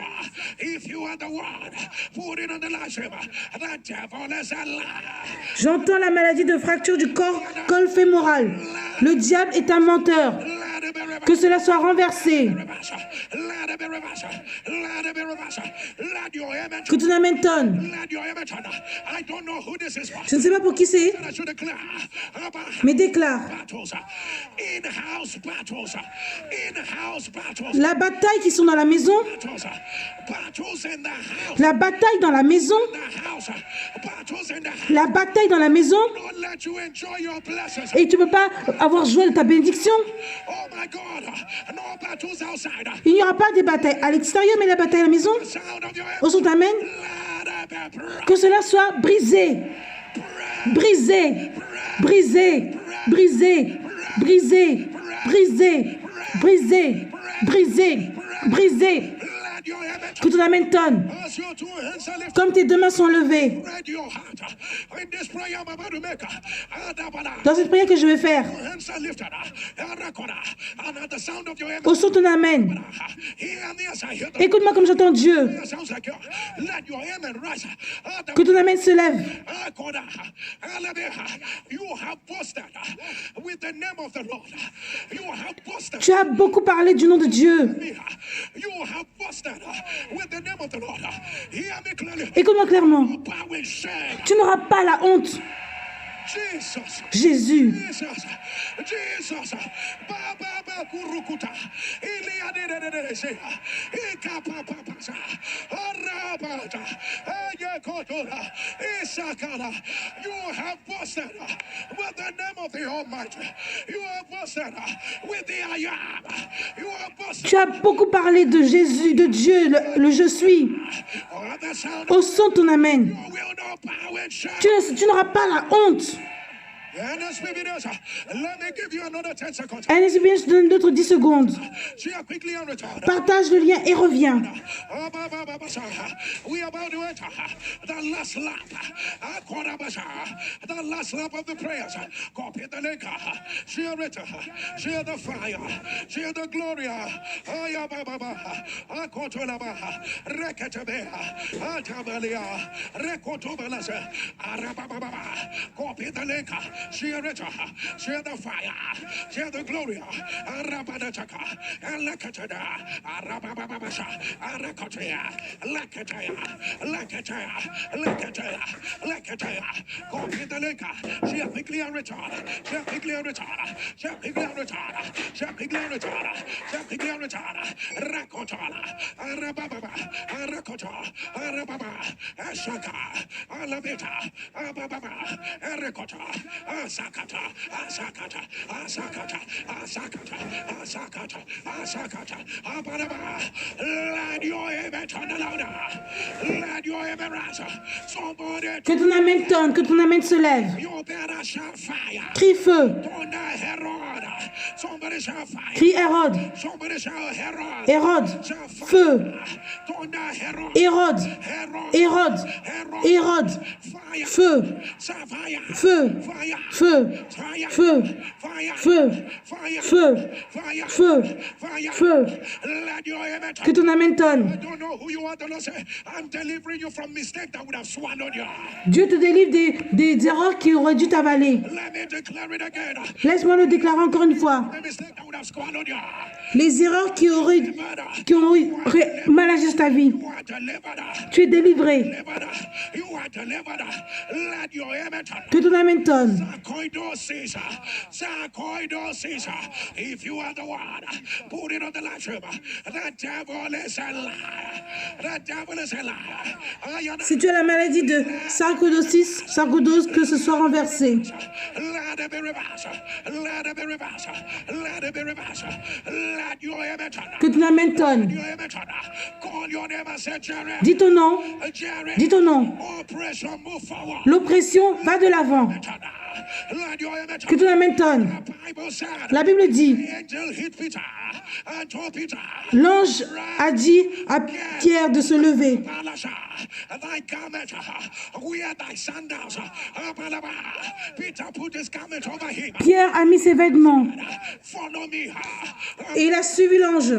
S1: If you are the one, put it on the live stream. The devil is a liar.
S2: j'entends la maladie de fracture du col fémoral. Le diable est un menteur.
S1: Let it be reversed.
S2: Que cela soit renversé.
S1: Let it be reversed. Let it be reversed. Let your amen.
S2: Que ton amen tonne.
S1: Let your amen. I don't know who this is for.
S2: Je ne sais pas pour qui c'est,
S1: I should declare about
S2: mais déclare.
S1: battles, in-house battles, in-house battles,
S2: La bataille qui sont dans la maison,
S1: battles in the house,
S2: la bataille dans la maison,
S1: the house, battles in the house.
S2: la bataille dans la maison,
S1: Don't let you enjoy your blessings.
S2: et tu ne peux pas avoir joie de ta bénédiction.
S1: Oh my God, no battles outside.
S2: Il n'y aura pas des batailles à l'extérieur, mais la bataille à la maison.
S1: Sound of your
S2: Au son amen,
S1: let it be
S2: que cela soit brisé, brisé, brisé, brisé, brisé, brisé, brisé, brisé, brisé.
S1: let your amen.
S2: Que ton amen tonne,
S1: As your two hands are lifted,
S2: comme tes deux mains sont levées.
S1: read your heart. In this prayer I'm about to make,
S2: Dans cette prière que je vais faire,
S1: hands are lifted, and at the sound of your amen,
S2: au son de ton amen,
S1: hear me as I hear the
S2: écoute-moi comme j'entends Dieu.
S1: sounds like let your amen rise.
S2: Que ton amen se lève.
S1: You have boasted with the name of the Lord. You have boasted.
S2: Tu as beaucoup parlé du nom de Dieu.
S1: You have boasted with the name of the Lord. Hear me clearly.
S2: Écoute-moi clairement.
S1: Bowing shame.
S2: Tu n'auras pas la honte.
S1: Jesus.
S2: Jésus.
S1: Jesus. Jesus. Baba kurukuta. Iliadededese. Ikapapapasa. Arabata. Ayakotora. Isakara. You have boasted with the name of the Almighty. You have boasted with the I am. You have boasted.
S2: Tu as beaucoup parlé de Jésus, de Dieu, le je suis.
S1: At the sound
S2: Au son de ton amen.
S1: will not bow and shame.
S2: Tu n'auras pas la honte. Un esprit, je donne d'autres 10 secondes. Partage le lien et reviens.
S1: The last lap of the prayers. Copy the link. Share it. Share the fire. Share the glory. Ayababa. Akotolaba. Reketabe. Atabalia. Rekotobalas. Arababa. Copy the link. Share it. Share the fire. Share the glory. Arabadataka. Alakatada. Arabababasha. Arakotea. Lakataya. Lakataya. Lakataya. Lakataya. Copy the link. She a quickly and retard. She a quickly and retard. She a quickly and retard. She a quickly and retard. She a quickly and retard. Rakotala. Arababa. Arakota. Arababa. Ashaka. Alabeta. Ababa. Erekota. Asakata. Asakata. Asakata. Asakata. Asakata. Asakata. Abaraba. Let your amen turn louder. Let your amen rise. Somebody.
S2: Que ton amen tonne, que ton amen se lève. Crie feu. Crie Hérode. Hérode. Feu. Hérode. Hérode. Hérode. Feu. Feu. Feu. Feu. Feu. Feu. Feu. Feu. Que ton amen tonne. Dieu te délivre des erreurs qui auraient dû t'avaler. Laisse-moi le déclarer encore une fois. Les erreurs qui ont mal agi sur ta vie. Tu es délivré. Que ton amen tonne. Si tu as la maladie de sarcoïdose, que ce soit renversé. Que ton amen tonne. Dis ton nom. Dis ton nom. L'oppression va de l'avant. Que ton amen tonne. La Bible dit, l'ange a dit à Pierre de se lever. Pierre a mis ses vêtements et il a suivi l'ange.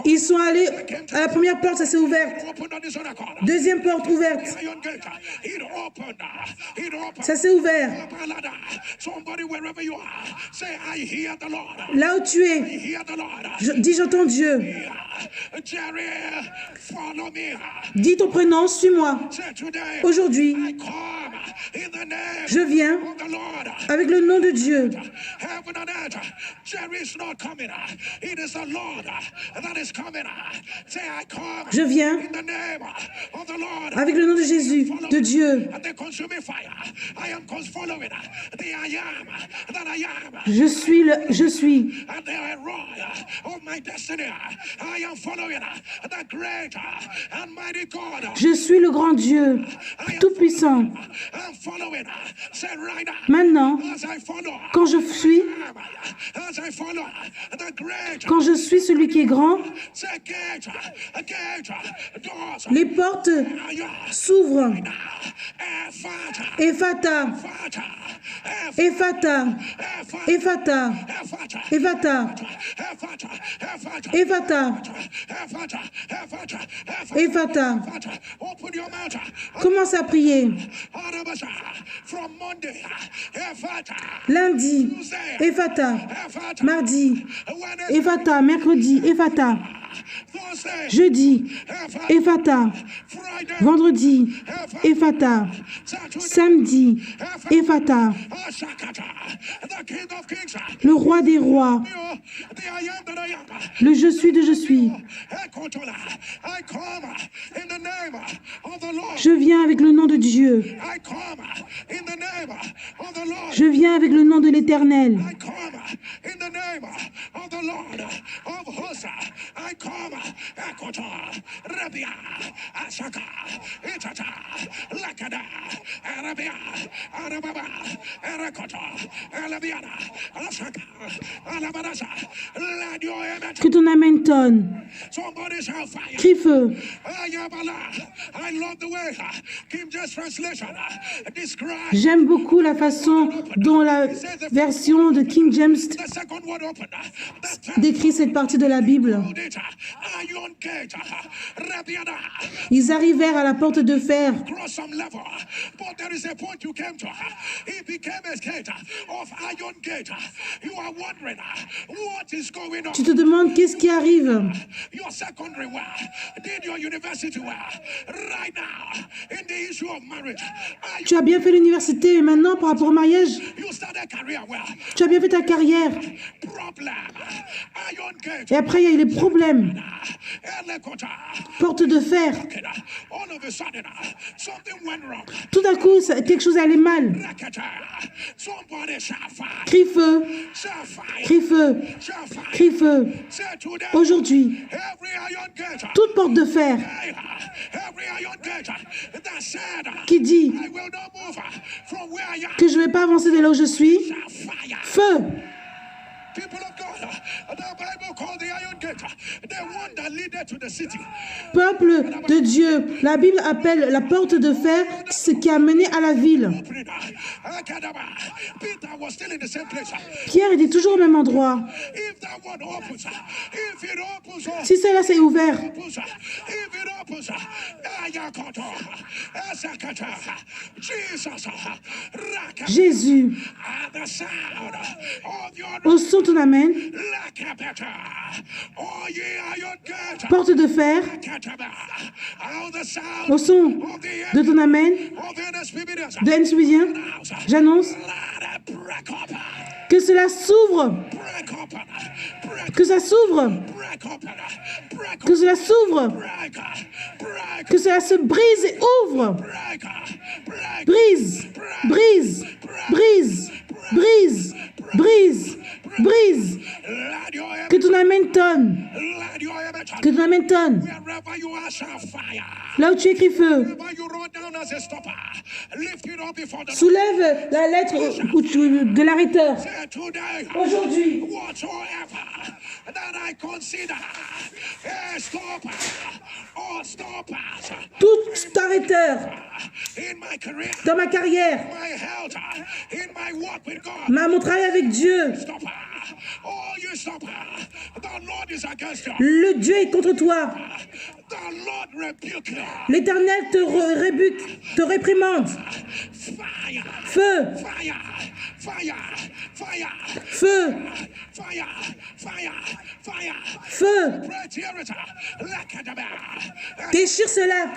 S2: Ils sont allés à la première porte, ça s'est ouvert. Deuxième porte ouverte. Ça s'est ouvert. Là où tu es, dis j'entends Dieu. Dis ton prénom, suis-moi. Aujourd'hui, je viens avec le nom de Dieu. Je viens avec le nom de Jésus, de Dieu. Je suis. Je suis le grand Dieu, tout-puissant. Maintenant, quand je suis celui qui est grand, les portes s'ouvrent. Ephata, Ephata, Ephata, Ephata, Ephata, Ephata. Commence à prier. Lundi, Ephata. Mardi, Ephata. Mercredi, Ephata. Jeudi, Ephata. Vendredi, Ephata. Samedi, Ephata. Le roi des rois. Le je suis de je suis. Je viens avec le nom de Dieu. Je viens avec le nom de l'Éternel. Que ton amen tonne. Crie feu. J'aime beaucoup la façon dont la version de King James décrit cette partie de la Bible. Ils arrivèrent à la porte de fer. Tu te demandes qu'est-ce qui arrive. Tu as bien fait l'université et maintenant par rapport au mariage, tu as bien fait ta carrière. Et après, il y a eu les problèmes. Porte de fer. Tout à coup, quelque chose allait mal. Crie feu. Crie feu. Crie feu. Aujourd'hui, toute porte de fer qui dit que je ne vais pas avancer de là où je suis, feu. Peuple de Dieu, la Bible appelle la porte de fer ce qui a mené à la ville. Pierre était toujours au même endroit. Si cela s'est ouvert, Jésus, au son de ton amen, porte de fer, au son de ton amen, de N-Subidien, j'annonce que cela s'ouvre, que ça s'ouvre, que cela s'ouvre, que cela se brise et ouvre, brise, brise, brise, brise, brise, brise, que ton amen tonne, que ton amen tonne, là où tu écris feu, soulève la lettre de l'arrêteur. Aujourd'hui, tout arrêteur dans ma carrière, mon travail avec Dieu, le Dieu est contre toi. L'Éternel te rébuque, te réprimande. Feu. Feu. Feu. Déchire cela.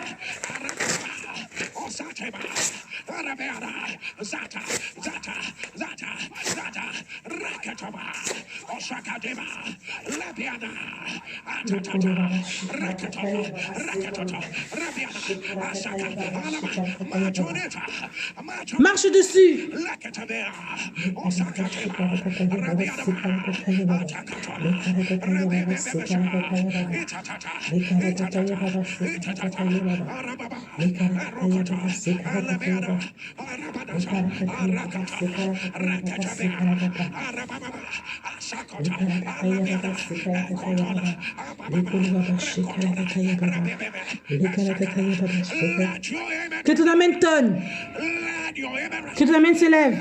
S2: Marche dessus. Que ton amen tonne. Que ton amen s'élève.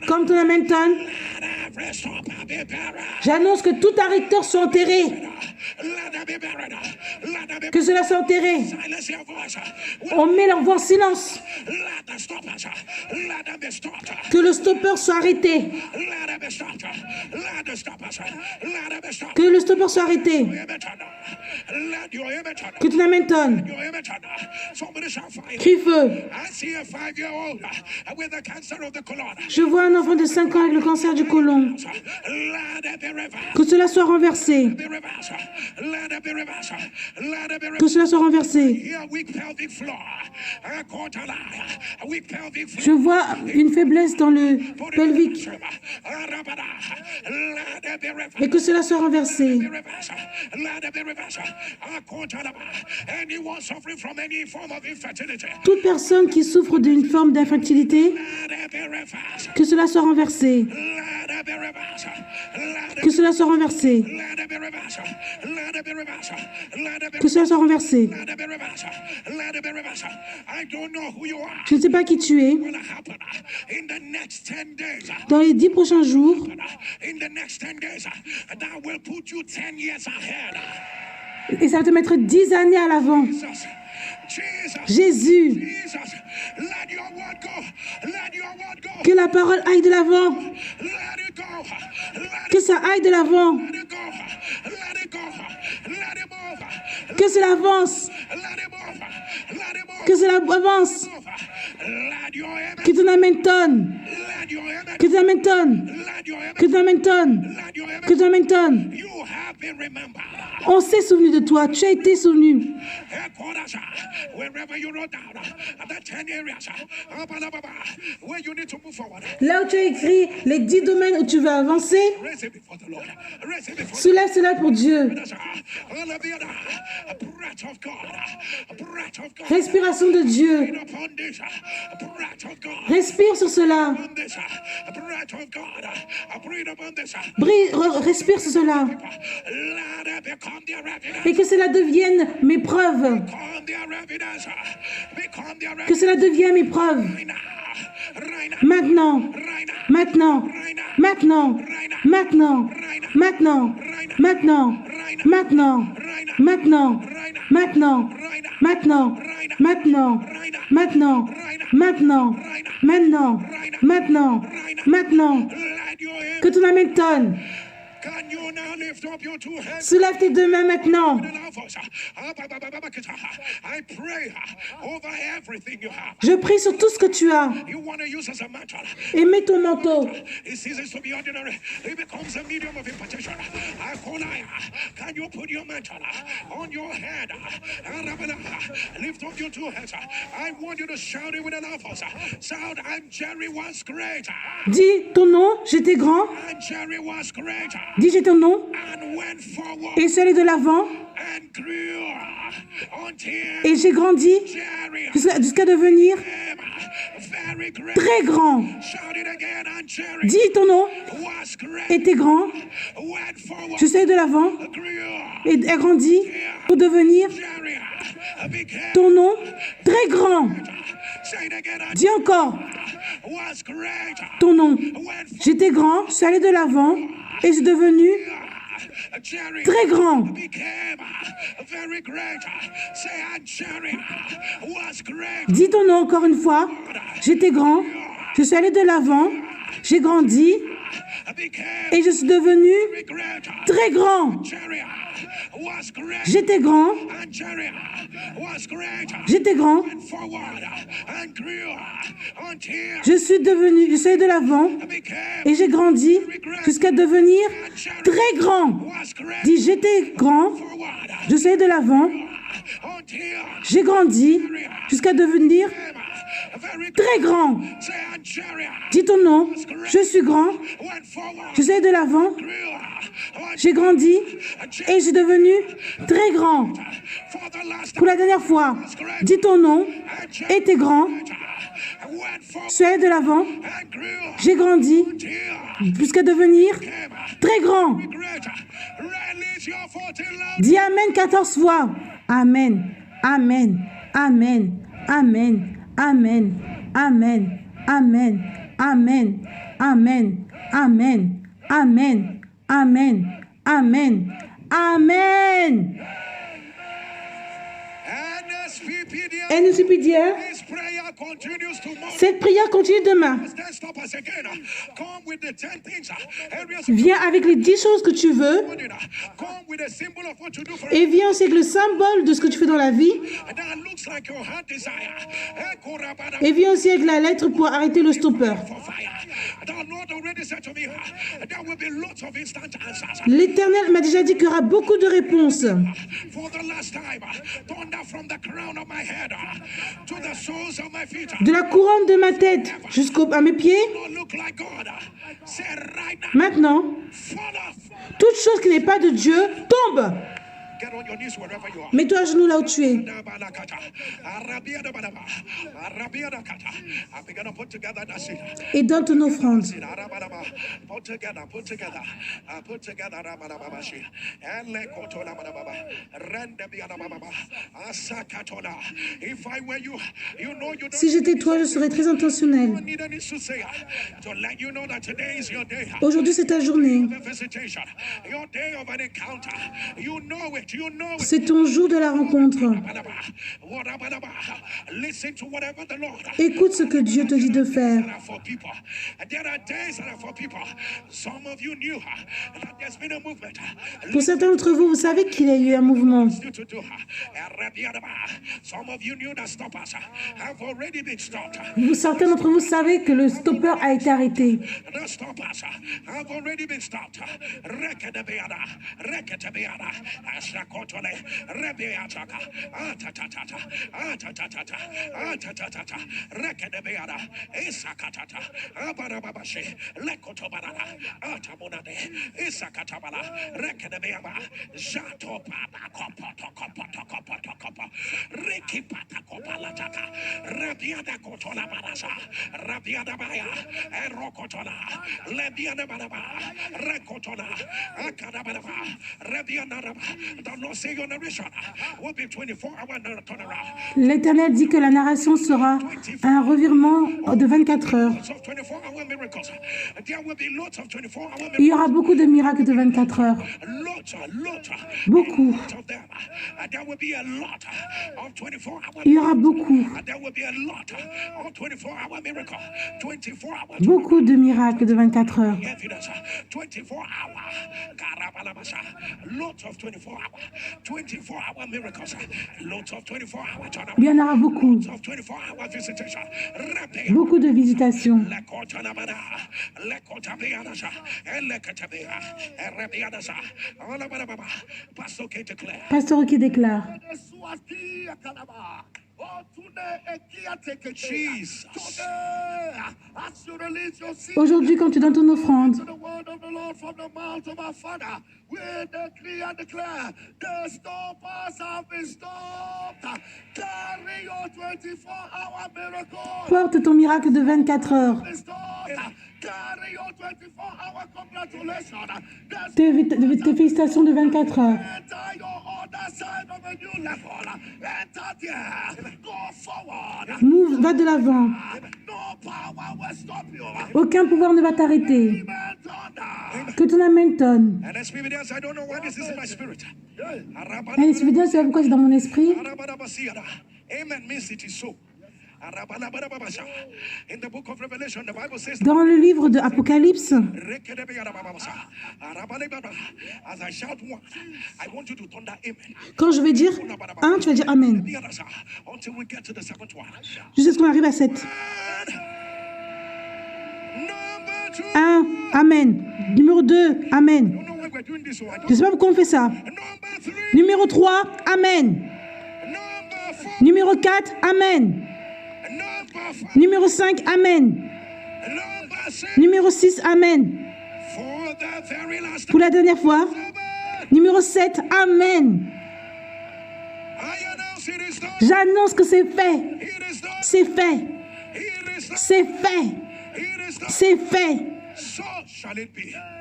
S2: Comme ton amen tonne, j'annonce que tout arrêteur soit enterré. Que cela soit enterré. On met leur voix en silence. Que le stoppeur soit arrêté. Que le stoppeur soit arrêté. Que ton amen tonne. Crie feu. Je vois un enfant de 5 ans avec le cancer du côlon. Que cela soit renversé. Que cela soit renversé. Je vois une faiblesse dans le pelvique. Et que cela soit renversé. Toute personne qui souffre d'une forme d'infertilité, que cela soit renversé. Que cela soit renversé. Que cela soit renversé. Je ne sais pas qui tu es. Dans les 10 prochains jours, et ça va te mettre 10 années à l'avant. Jésus, que la parole aille de l'avant. Que ça aille de l'avant. Que cela avance. Que cela avance. Que ton amen tonne. Que ton amen tonne. Que ton amen tonne. Que ton amen tonne. On s'est souvenu de toi. Tu as été souvenu. Là où tu as écrit les 10 domaines où tu veux avancer, soulève cela pour Dieu. Respiration de Dieu. Respire sur cela. Respire sur cela. Et que cela devienne mes preuves. Que cela devienne mes preuves. Maintenant, maintenant, maintenant, maintenant, maintenant, maintenant, maintenant, maintenant, maintenant, maintenant, maintenant, maintenant, maintenant, maintenant, maintenant, maintenant, que ton amen tonne. Soulève tes deux mains maintenant. Je prie sur tout ce que tu as. Et mets ton manteau. Dis ton nom, j'étais grand. Dis j'ai ton nom. Et celui de l'avant. Et j'ai grandi jusqu'à devenir très grand. Dis ton nom. Était grand. Je suis de l'avant. Et a grandi pour devenir ton nom très grand. Dis encore. Ton nom. J'étais grand, je suis allé de l'avant et je suis devenu très grand. Dis ton nom encore une fois. J'étais grand, je suis allé de l'avant, j'ai grandi et je suis devenu très grand. J'étais grand. J'étais grand. Je suis de l'avant et j'ai grandi jusqu'à devenir très grand. Dis j'étais grand, je suis de l'avant, j'ai grandi jusqu'à devenir très grand. Dis ton nom, je suis grand, je suis de l'avant, j'ai grandi et j'ai devenu très grand. Pour la dernière fois, dis ton nom, et t'es grand, je suis allé de l'avant, j'ai grandi jusqu'à devenir très grand. Dis Amen 14 fois. Amen, Amen, Amen, Amen, Amen, Amen, Amen, Amen, Amen, Amen, Amen, Amen, Amen, Amen. Et nous supplie dire, cette prière continue demain. Viens avec les 10 choses que tu veux et viens aussi avec le symbole de ce que tu fais dans la vie Et viens aussi avec la lettre pour arrêter le stoppeur. L'Éternel m'a déjà dit qu'il y aura beaucoup de réponses. De la couronne de ma tête jusqu'à mes pieds. Maintenant, toute chose qui n'est pas de Dieu tombe. Mets-toi à genoux là où tu es. Et donne ton offrande. Si j'étais toi, je serais très intentionnel. Aujourd'hui, c'est ta journée. C'est ton jour de la rencontre. Écoute ce que Dieu te dit de faire. Pour certains d'entre vous, vous savez qu'il y a eu un mouvement. Certains d'entre vous savez que le stoppeur a été arrêté. L'Éternel dit que la narration sera un revirement de 24 heures. Il y aura beaucoup de miracles de 24 heures. Beaucoup. Il y aura beaucoup. Beaucoup de miracles de 24 heures. Il y en aura beaucoup. Beaucoup de visitations. Pasteur qui déclare. Aujourd'hui, quand tu donnes ton offrande, porte ton miracle de 24 heures. Tes félicitations de 24 heures. Move, va de l'avant. Aucun pouvoir ne va t'arrêter. Que ton amen tonne. Et tu veux dire, c'est pourquoi c'est dans mon esprit? Dans le livre de Apocalypse, quand je vais dire 1, tu vas dire Amen. Jusqu'à ce qu'on arrive à 7. 1, Amen. Numéro 2, Amen. Je ne sais pas pourquoi on fait ça. Numéro 3, Amen. Numéro 4, Amen. Numéro 5, Amen. Numéro 6, Amen. Pour la dernière fois. Numéro 7, Amen. J'annonce que c'est fait. C'est fait. C'est fait. C'est fait.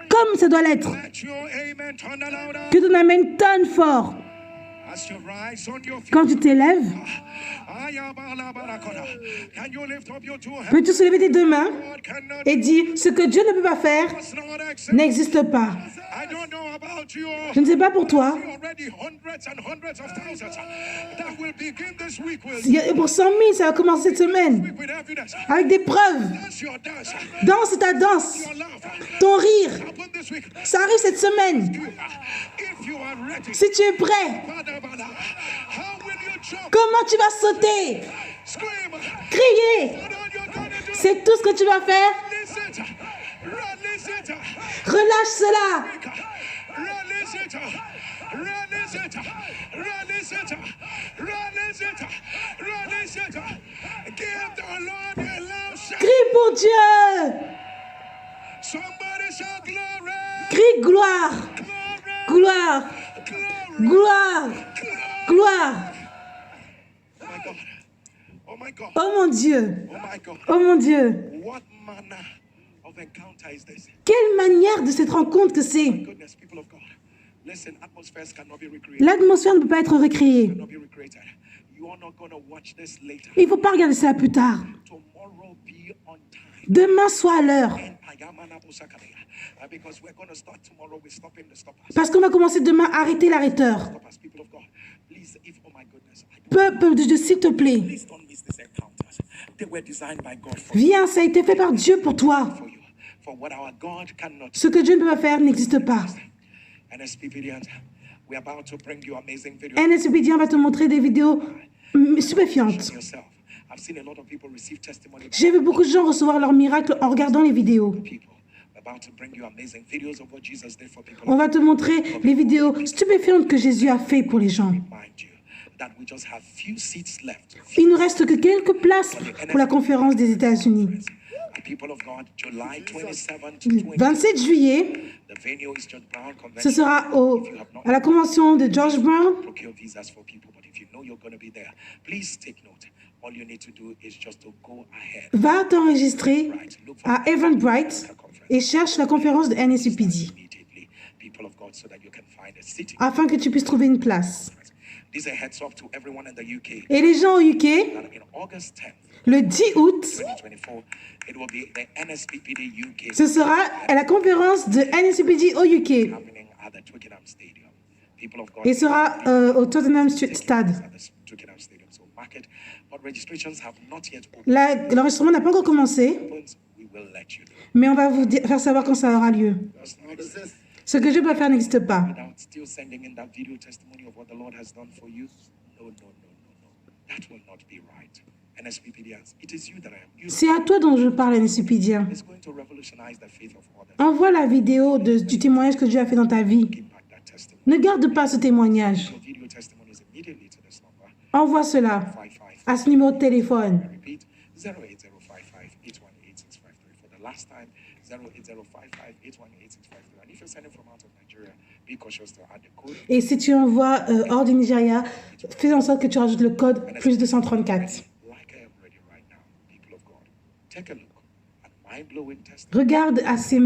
S2: Comme ça doit l'être. Que ton amen tonne fort. Quand tu t'élèves, peux-tu soulever tes deux mains et dire ce que Dieu ne peut pas faire n'existe pas. Je ne sais pas pour toi. Pour 100 000, ça va commencer cette semaine. Avec des preuves. Danse ta danse. Ton rire. Ça arrive cette semaine. Si tu es prêt, Comment tu vas sauter?
S1: Scream.
S2: Crier.
S1: What are you gonna do?
S2: C'est tout ce que tu vas faire.
S1: Release it. Release it.
S2: Relâche cela.
S1: Release it. Release it. Release it. Release it. Release it. Give the Lord a loud shout.
S2: Crie pour Dieu.
S1: Somebody shout glory.
S2: Crie gloire.
S1: Glory.
S2: Gloire.
S1: Glory.
S2: Gloire. Gloire.
S1: Oh my God. Oh my God.
S2: Oh mon Dieu.
S1: Oh my God.
S2: Oh mon Dieu.
S1: What manner of encounter is this?
S2: Quelle manière de cette rencontre que c'est.
S1: Goodness, people of God. Listen, atmospheres cannot be recreated.
S2: L'atmosphère ne peut pas être recréée.
S1: Cannot be recreated. You are not going to watch this later.
S2: Il ne faut pas regarder ça plus tard.
S1: Tomorrow be on time.
S2: Demain soit à l'heure.
S1: Because we're going to start tomorrow with stopping the stoppers.
S2: Parce qu'on va commencer demain à arrêter l'arrêteur.
S1: Stoppers, people of God. Please, if, oh my goodness,
S2: Peuple de Dieu, s'il te plaît.
S1: please don't miss these encounters. They were designed by God for
S2: Viens, ça a été fait par Dieu pour toi.
S1: you. For what our God cannot.
S2: Ce que Dieu ne peut pas faire n'existe pas.
S1: NSPPDians, we're about to bring you amazing videos.
S2: NSPD va te montrer des vidéos stupéfiantes.
S1: Yourself. I've seen a lot of people receive testimony.
S2: J'ai vu beaucoup de gens recevoir leur miracle en regardant les vidéos.
S1: People. We're about to bring you amazing videos of what Jesus did for people.
S2: On va te montrer les vidéos stupéfiantes que Jésus a fait pour les gens.
S1: Mind you, that we just have few seats left.
S2: Il ne reste que quelques places pour la conférence des États-Unis.
S1: People of God, July 27 to 20.
S2: 27 juillet,
S1: The venue is George Brown
S2: ce
S1: Convention.
S2: sera à la convention de George Brown.
S1: Procure visas for people, but if you know you're going to be there, please take note. All you need to do is just to go ahead.
S2: Va t'enregistrer à Eventbrite et cherche la conférence de NSUPD
S1: Immediately, people of God, so that you can find a city.
S2: afin que tu puisses trouver une place.
S1: This is a heads up to everyone in the UK.
S2: Et les gens au UK,
S1: That in August 10th,
S2: le 10 août,
S1: 2024, it will be the NSPPD UK
S2: ce sera à la conférence de NSUPD au UK
S1: happening at the Twickenham Stadium. People of God,
S2: et sera au Tottenham Stade.
S1: at the Twickenham Stadium. So mark it. But registrations have not yet opened.
S2: L'enregistrement n'a pas encore commencé,
S1: We will let you know.
S2: mais on va vous faire savoir quand ça aura lieu.
S1: Just like this.
S2: Ce que Dieu peut faire n'existe pas.
S1: Without still sending in that video testimony of what the Lord has done for you. No. That will not be right. NSPPDians, it is you that I am using.
S2: C'est à toi dont je parle, NSUPDien.
S1: It's going to revolutionize the faith of others.
S2: Envoie la vidéo du témoignage que Dieu a fait dans ta vie.
S1: Give back that testimony.
S2: Ne garde pas ce témoignage.
S1: Your video testimonies immediately to this number.
S2: Envoie cela
S1: 55.
S2: à ce numéro de téléphone.
S1: Repeat 08055818653. For the last time, 08055818653. And if you're sending from out of Nigeria, be cautious to add the code.
S2: Et si tu envoies hors du Nigeria, fais en sorte que tu rajoutes le code plus 234.
S1: Like I am ready right now, people of God. Take a look at mind-blowing testimony
S2: Regarde à ces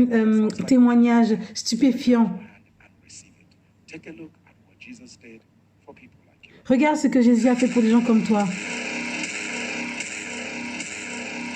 S2: témoignages stupéfiants.
S1: and receive it. Take a look at what Jesus did for people like you.
S2: Regarde ce que Jésus a fait pour des gens comme toi.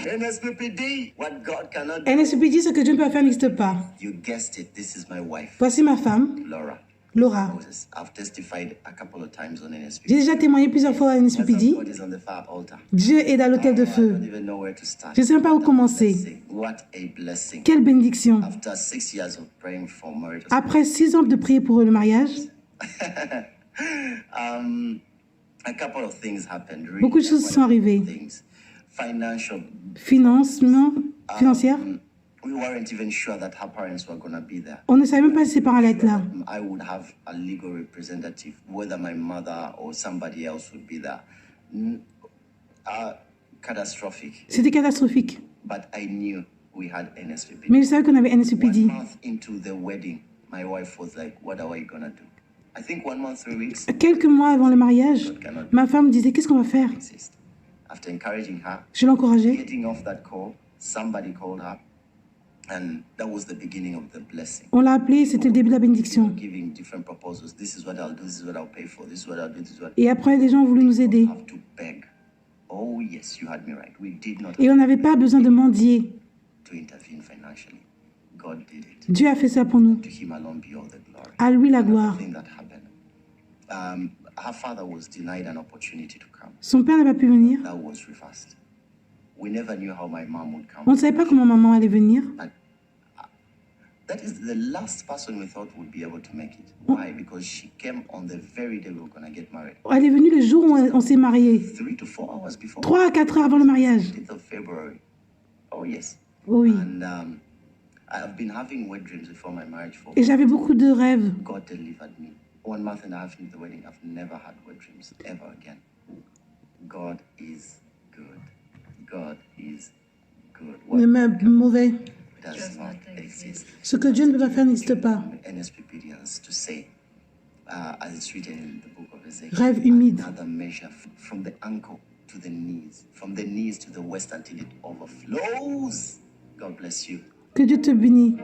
S3: NSPPD, what God cannot do.
S2: NSUPD, ce que Dieu ne peut pas faire n'existe pas.
S3: You guessed it. This is my wife,
S2: Voici ma femme,
S3: Laura.
S2: Laura.
S3: Moses. I've testified a couple of times on NSPPD.
S2: J'ai déjà témoigné plusieurs fois à NSUPD.
S3: God is on the fire altar.
S2: Dieu est dans l'autel de
S3: I
S2: feu.
S3: don't even know where to start.
S2: Je ne sais même pas où commencer.
S3: What a blessing.
S2: Quelle bénédiction.
S3: After 6 years of praying for marriage,
S2: Après 6 ans de prier pour le mariage,
S3: a couple of things happened. Really,
S2: beaucoup de choses sont arrivées.
S3: things. Financial.
S2: Financière.
S3: We weren't even sure that her parents were going to be there.
S2: On ne savait même pas si ses parents allaient être là.
S3: I would have a legal representative, whether my mother or somebody else would be there. Catastrophic.
S2: C'était catastrophique.
S3: But I knew we had NSPPD.
S2: Mais je savais qu'on avait
S3: 1
S2: NSUPD.
S3: month into the wedding, my wife was like, what are we going to do? I think 1 month, 3 weeks
S2: Quelques mois avant le mariage, ma femme me disait qu'est-ce qu'on va faire.
S3: exist. After encouraging her,
S2: Je l'encourageais.
S3: getting off that call, somebody called her, and that was the beginning of the blessing.
S2: On l'a appelée, c'était le début de la bénédiction.
S3: Giving different proposals. This is what I'll do. This is what I'll pay for. This is what I'll do. This is what
S2: Et après, les gens ont voulu nous aider.
S3: have to beg. Oh yes, you had me right. We did not
S2: Et on n'avait pas besoin de mendier.
S3: to intervene financially. God did it.
S2: Dieu a fait ça pour nous.
S3: To Him alone be all the glory.
S2: À lui la gloire.
S3: Thing that happened. Her father was denied an opportunity to come.
S2: Son père n'a pas pu venir.
S3: That was reversed. We never knew how my mom would
S2: On
S3: come.
S2: ne savait pas comment maman allait venir.
S3: That is the last person we thought would be able to make it. Why? Because she came on the very day we were going to get married.
S2: Elle est venue le jour où on s'est mariés.
S3: 3 to 4 hours before.
S2: 3 à 4 heures avant le mariage.
S3: 5th of February. Oh yes.
S2: Oui.
S3: And I've been having wet dreams before my marriage for.
S2: Et j'avais beaucoup de rêves.
S3: God delivered me. 1 month and a half into the wedding, I've never had wet dreams ever again. God is good. God is good.
S2: Le même mauvais.
S3: Does not exist.
S2: Ce que Dieu ne peut pas faire n'existe pas.
S3: NSPPDians to say, as it's written in the book of Ezekiel,
S2: Rêve humide.
S3: another measure from the ankle to the knees to the west until it overflows. God bless you.
S2: Que Dieu te bénisse.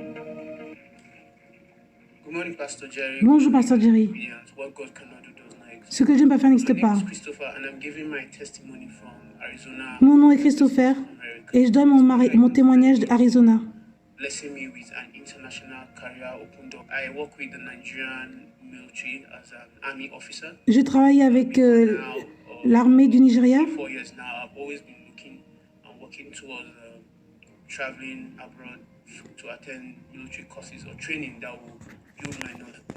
S4: Good morning, Pastor Jerry.
S2: Bonjour, Pasteur Jerry.
S4: What God cannot do does not exist.
S2: Ce que Dieu ne peut pas faire
S4: My
S2: n'existe
S4: name
S2: pas.
S4: is Christopher, and I'm giving my testimony from Arizona,
S2: Mon nom est Christopher et je donne mon témoignage d'Arizona.
S4: blessing me with an international career opened up. I work with the Nigerian military as an army officer.
S2: Je travaille avec
S4: Now,
S2: l'armée du Nigeria.
S4: 4 years now, I've always been looking and working towards traveling abroad to attend military courses or training that will build my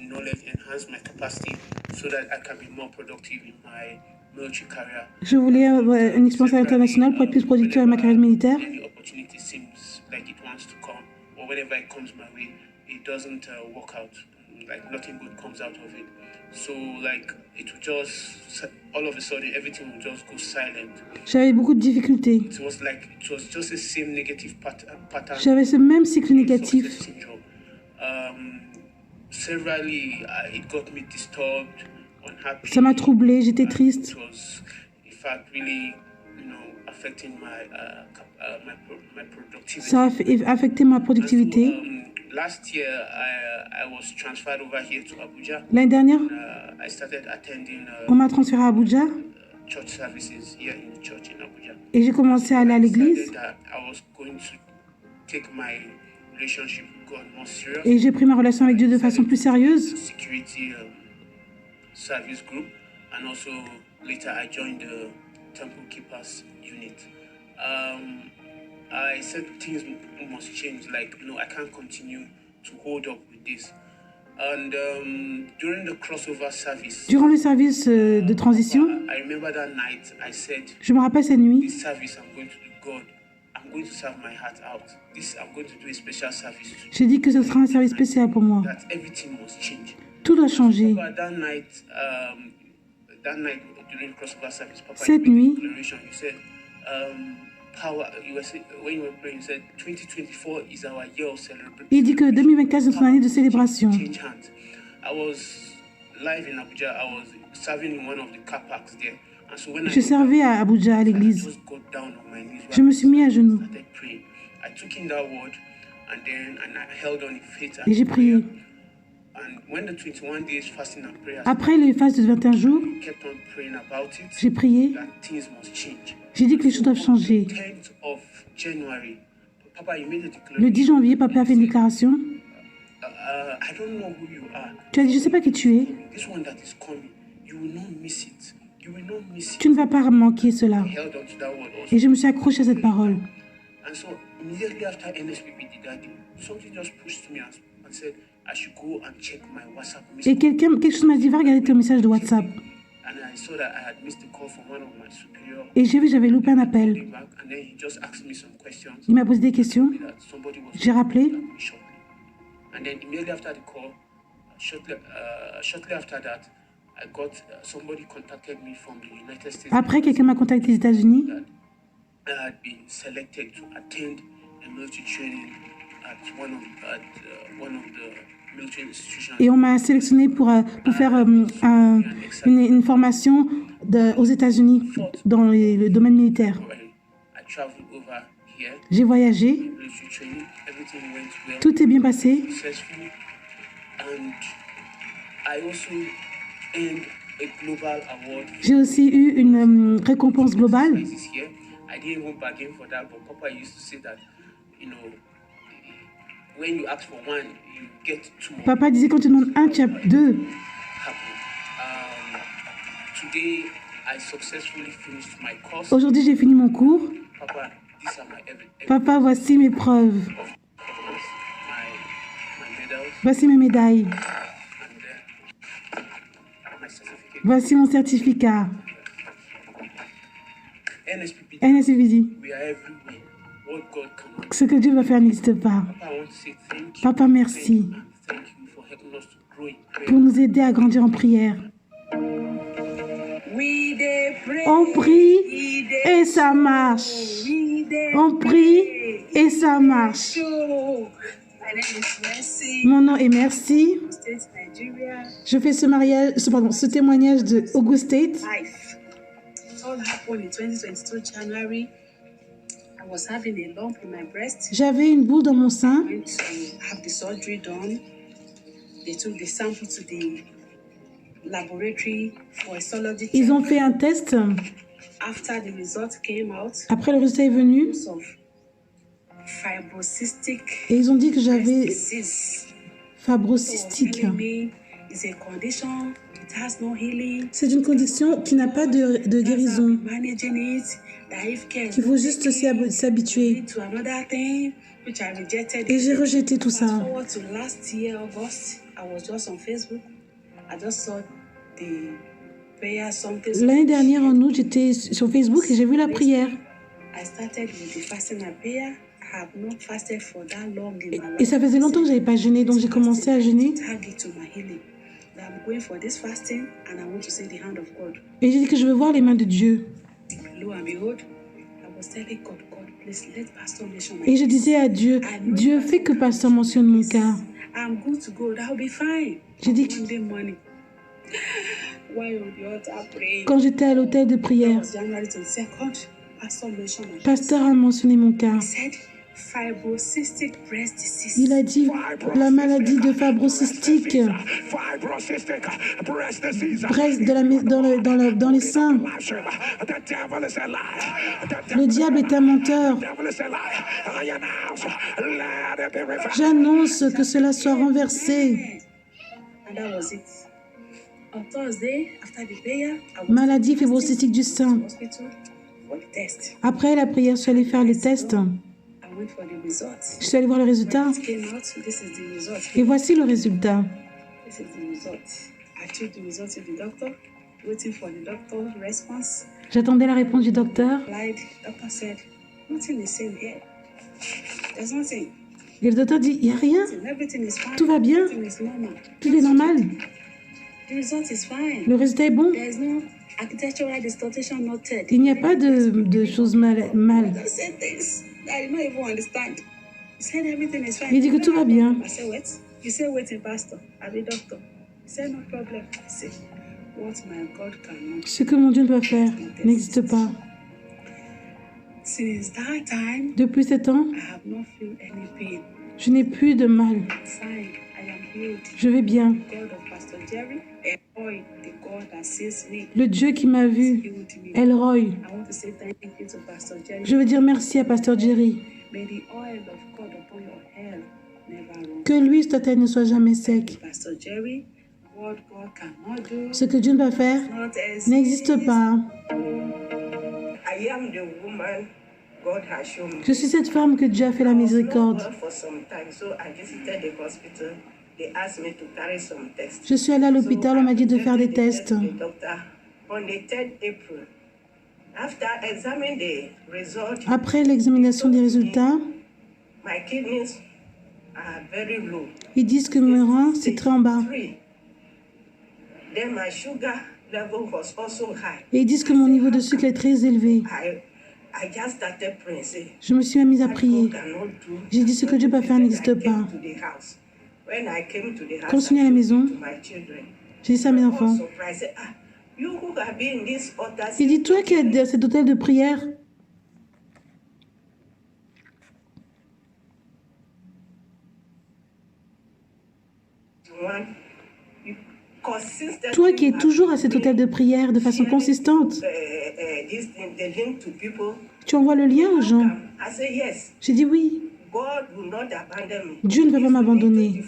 S4: knowledge, enhance my capacity, so that I can be more productive in my military career.
S2: Je voulais une expérience internationale pour être plus productif avec ma carrière militaire.
S4: Any opportunity seems like it wants to come, or whenever it comes my way, it doesn't work out. Like nothing good comes out of it. So like it will just all of a sudden everything will just go silent.
S2: J'avais beaucoup de difficultés.
S4: It was just the same negative pattern.
S2: J'avais ce même cycle négatif.
S4: Success syndrome. Severally, it got me disturbed, unhappy.
S2: Ça m'a troublé, j'étais triste.
S4: It was, in fact, really, affecting my productivity.
S2: Ça a affecté ma productivité.
S4: And so, last year, I was transferred over here to Abuja.
S2: L'année dernière,
S4: I started attending
S2: on m'a transféré à Abuja
S4: church services here in the church in Abuja.
S2: et j'ai commencé à aller à l'église.
S4: Decided that I was going to take my relationship with God more serious.
S2: Et j'ai pris ma relation avec Dieu de façon plus sérieuse.
S4: Security service group, and also later I joined the Temple Keepers unit. I said things must change. Like, I can't continue to hold up with this. And during the crossover service,
S2: Durant le service de transition,
S4: I remember that night I said,
S2: je me rappelle cette nuit,
S4: this service I'm going to do God. I'm going to serve my heart out. I'm going to do a special service today.
S2: j'ai dit que ce sera un service spécial pour moi.
S4: That everything must change.
S2: Tout doit changer.
S4: But that night during the crossover service, Papa,
S2: Cette
S4: you made a
S2: nuit,
S4: declaration. You said, power. When you were praying, you said 2024 is our year of celebration.
S2: il dit que 2024 c'est son année de célébration.
S4: Change hands. I was live in Abuja. I was serving in one of the car parks there. And so when
S2: Je servais à Abuja, à
S4: I
S2: l'église.
S4: just got down on my knees.
S2: Je me suis mis à genoux
S4: Started praying. I took in that word, and I held on in faith and
S2: et j'ai prié.
S4: And when the 21 days fasting and prayer,
S2: Après les phases de 21 jours,
S4: I kept on praying about it.
S2: j'ai prié.
S4: That things must change.
S2: J'ai dit que les choses doivent changer.
S4: 10th of January, Papa, you made a
S2: Le
S4: declaration.
S2: 10 janvier, papa a fait une déclaration.
S4: I don't know who you are.
S2: Tu as dit, je ne sais pas qui tu es.
S4: This one that is coming, you will not miss it. You will not miss it.
S2: Tu ne vas pas manquer cela.
S4: I held on to that word also.
S2: Et je me suis accrochée à cette parole.
S4: And so immediately after NSPP did that, something just pushed me and said I should go and check my WhatsApp
S2: Et
S4: message.
S2: quelque chose m'a dit, va regarder ton message de WhatsApp.
S4: And I saw that I had missed a call from one of my superiors.
S2: Et j'ai vu, j'avais loupé un appel.
S4: Back, and then he just asked me some questions.
S2: Il m'a posé des questions.
S4: That somebody was
S2: J'ai rappelé.
S4: shortly. And then immediately after the call, shortly after that, I got somebody contacted me from the United States.
S2: Après, quelqu'un m'a contacté des États-Unis.
S4: That I had been selected to attend a military training at one of the military institutions.
S2: Et on m'a sélectionné pour faire une formation aux États-Unis dans le domaine militaire.
S4: I traveled over here,
S2: J'ai voyagé.
S4: military training, everything went well,
S2: Tout est bien passé.
S4: successfully, and I also earned a global award.
S2: J'ai aussi eu une récompense globale.
S4: This year, I didn't even bargain for that, but Papa used to say that, when you ask for one, you get two.
S2: Papa disait quand tu demandes un, tu as deux.
S4: Happen. Today, I successfully finished my course.
S2: Aujourd'hui, j'ai fini mon cours.
S4: Papa, these are my
S2: Papa, voici mes preuves.
S4: my medals
S2: Voici mes médailles.
S4: and my certificate.
S2: Voici mon certificat.
S4: NSPPD,
S2: NSPPD.
S4: we are everywhere. What God cannot.
S2: Ce que Dieu va faire n'existe pas.
S4: Papa, I want to say thank you.
S2: Papa, merci
S4: Thank you for helping us to grow in prayer.
S2: pour nous aider à grandir en prière. On prie et ça marche. On prie et ça marche. Mon nom est Merci. Je fais ce témoignage de Ogun State. J'avais une boule dans mon sein. Ils ont fait un test. Après le résultat est venu, et ils ont dit que j'avais fibrocystique. C'est une condition qui n'a pas de guérison. Il faut juste s'habituer. Et j'ai rejeté tout ça. L'année dernière, en août, j'étais sur Facebook et j'ai vu la prière. Et ça faisait longtemps que je n'avais pas jeûné, donc j'ai commencé à jeûner. Et j'ai dit que je veux voir les mains de Dieu. Et je disais à Dieu, Dieu, fais que Pasteur mentionne mon cas. J'ai dit, quand j'étais à l'hôtel de prière, Pasteur a mentionné mon cas. Il a dit la maladie de fibrocystique, dans les seins. Le diable est un menteur. J'annonce que cela soit renversé. Maladie fibrocystique du sein. Après la prière, je suis allée faire le test. Je suis allée voir le résultat. Et voici le résultat. J'attendais la réponse du docteur. Et le docteur dit, il n'y a rien. Tout va bien. Tout est normal. Le résultat est bon. Il n'y a pas de choses mal. Il dit que tout va bien. Ce que mon Dieu ne peut faire n'existe pas. Depuis ce temps, je n'ai plus de mal. Je vais bien. Le Dieu qui m'a vu, Elroy. Je veux dire merci à Pasteur Jerry. Que l'huile sur ta tête ne soit jamais sec. Ce que Dieu ne va faire n'existe pas. Je suis cette femme que Dieu a fait la miséricorde. Je suis allée à l'hôpital, on m'a dit de faire des tests. Après l'examination des résultats, ils disent que mon rein, c'est très en bas. Et ils disent que mon niveau de sucre est très élevé. Je me suis mise à prier. J'ai dit ce que Dieu peut faire n'existe pas. Quand je suis venue à la maison, j'ai dit ça à mes enfants. Il dit, toi qui es à cet hôtel de prière, toi qui es toujours à cet hôtel de prière de façon consistante, tu envoies le lien aux gens. J'ai dit oui. Dieu ne va pas m'abandonner.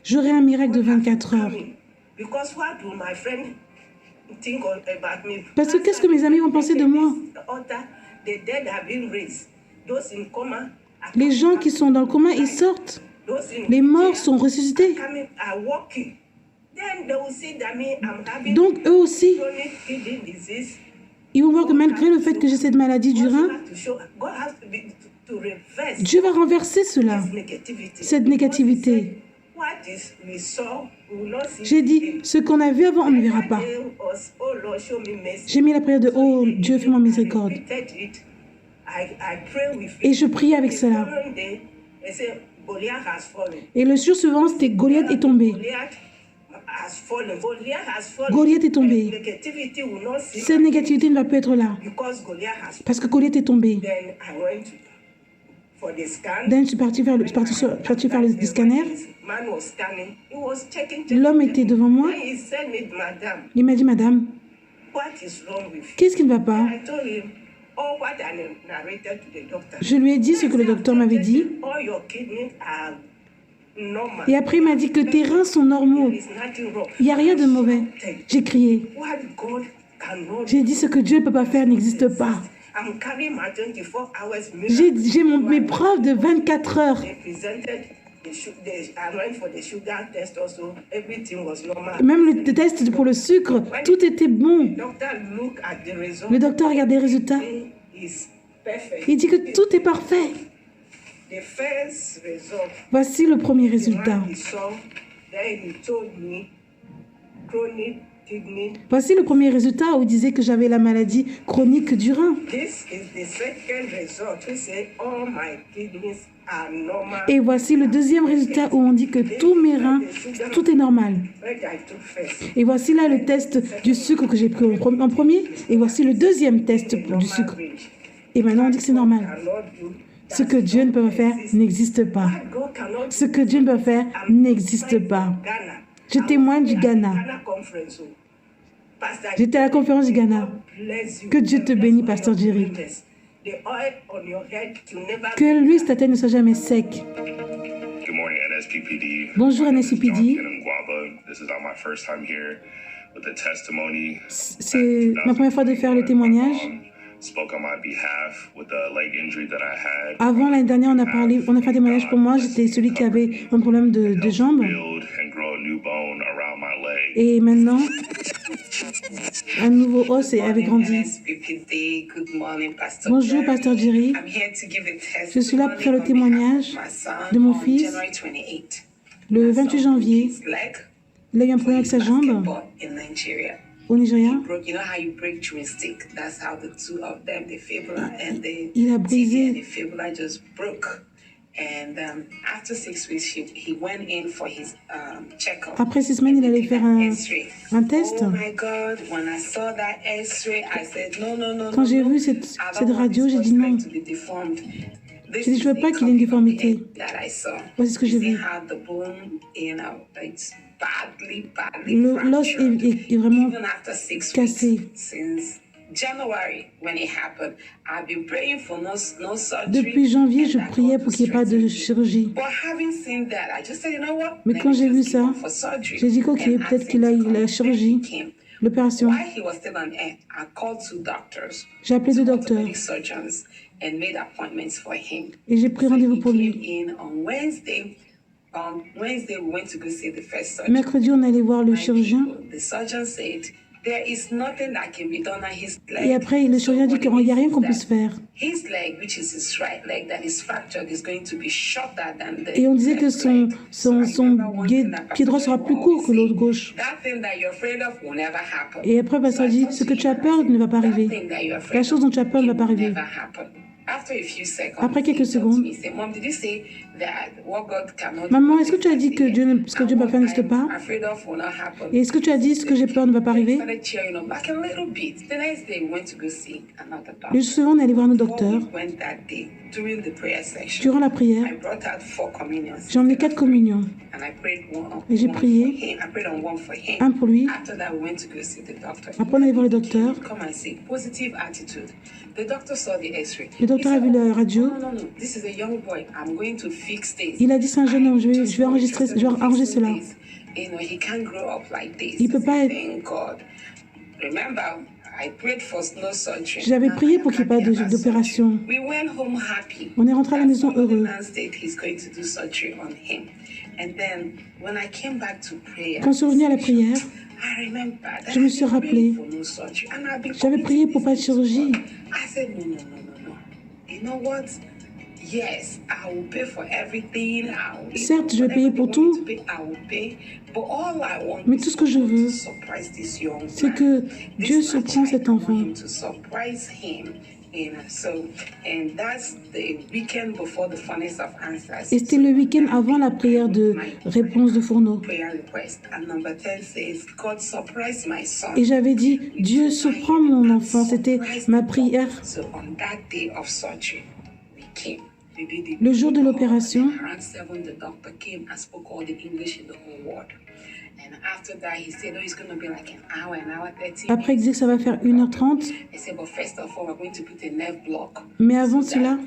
S2: J'aurai un miracle de 24 heures. Parce que qu'est-ce que mes amis vont penser de moi? Les gens qui sont dans le coma, ils sortent. Les morts sont ressuscités. Donc, eux aussi, ils vont voir que malgré le fait que j'ai cette maladie du rein, Dieu va renverser cela, cette négativité. J'ai dit, ce qu'on a vu avant, on ne verra pas. J'ai mis la prière de « Oh, Dieu, fais-moi miséricorde ». Et je priais avec cela. Et le jour suivant, c'était Goliath est tombé. Goliath est tombé. Cette négativité ne va plus être là. Parce que Goliath est tombé. Donc, je suis partie faire le scanner. L'homme était devant moi. Il m'a dit, Madame, qu'est-ce qui ne va pas? Je lui ai dit ce que le docteur m'avait dit. Et après, il m'a dit que tes reins sont normaux. Il n'y a rien de mauvais. J'ai crié. J'ai dit ce que Dieu ne peut pas faire n'existe pas. J'ai mes preuves de 24 heures. Même le test pour le sucre, tout était bon. Le docteur regarde les résultats. Il dit que tout est parfait. Voici le premier résultat. Voici le premier résultat où il disait que j'avais la maladie chronique du rein. Et voici le deuxième résultat où on dit que tous mes reins, tout est normal. Et voici là le test du sucre que j'ai pris en premier. Et voici le deuxième test du sucre. Et maintenant on dit que c'est normal. Ce que Dieu ne peut pas faire n'existe pas. Ce que Dieu ne peut faire n'existe pas. Je témoigne du Ghana. J'étais à la conférence du Ghana. Que Dieu te bénisse, Pasteur Jerry. Que l'huile sur ta tête ne soit jamais sec. Bonjour NSPPD. C'est ma première fois de faire le témoignage. Avant l'année dernière, on a fait un témoignage pour moi. J'étais celui qui avait un problème de jambes. Et maintenant, un nouveau os avait grandi. Bonjour, Pasteur Jerry. Je suis là pour faire le témoignage de mon fils. Le 28 janvier, il a eu un problème avec sa jambe au Nigeria. Il a brisé. Après 6 semaines, il allait faire un test. Quand j'ai vu cette radio, j'ai dit non. J'ai dit, je ne veux pas qu'il ait une déformité. Voici ce que j'ai vu. L'os est vraiment cassé. Depuis janvier, je priais pour qu'il n'y ait pas de chirurgie. Mais quand j'ai vu ça, j'ai dit ok, peut-être qu'il a eu la chirurgie, l'opération. J'ai appelé 2 docteurs et j'ai pris rendez-vous pour lui. Mercredi, on allait voir le chirurgien. Et après, le chirurgien dit qu'il n'y a rien qu'on puisse faire. Et on disait que son pied droit sera plus court que l'autre gauche. Et après, le pasteur dit, ce que tu as peur ne va pas arriver. La chose dont tu as peur ne va pas arriver. Après quelques secondes, maman, est-ce que tu as dit que ce que Dieu ne peut pas faire n'existe pas? Et est-ce que tu as dit ce que j'ai peur ne va pas arriver? Le jour suivant, on est allé voir nos docteurs. Durant la prière, j'ai emmené 4 communions. Et j'ai prié un pour lui. Après, on est allé voir le docteur. Le docteur a vu la radio. Il a dit c'est un jeune homme, je vais enregistrer cela. Il ne peut pas être... J'avais prié pour qu'il n'y ait pas d'opération. On est rentré à la maison heureux. Quand je suis revenue à la prière, je me suis rappelé, j'avais prié pour pas de chirurgie. Certes, je vais payer pour tout, mais tout ce que je veux, c'est que Dieu surprend cet enfant. Et c'était le week-end avant la prière de réponse de fourneau. Et j'avais dit, Dieu surprend mon enfant. C'était ma prière. Le jour de l'opération, après il disait que ça va faire 1h30, mais avant cela,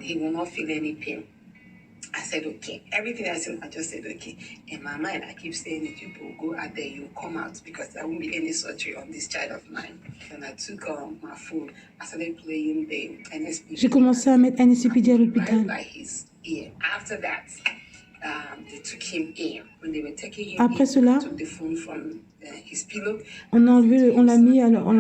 S5: I said, okay. Everything I said, I just said, okay. In my mind, I keep saying that you will go out there, you come out, because there won't be any surgery on this child of mine. And I took my phone. I started playing the NSPD.
S2: J'ai commencé à mettre NSPD à l'hôpital.
S5: Right by his ear. After that, they took him in. When they were taking him
S2: Après cela,
S5: took the phone from his pillow.
S2: On l'a mis, on l'a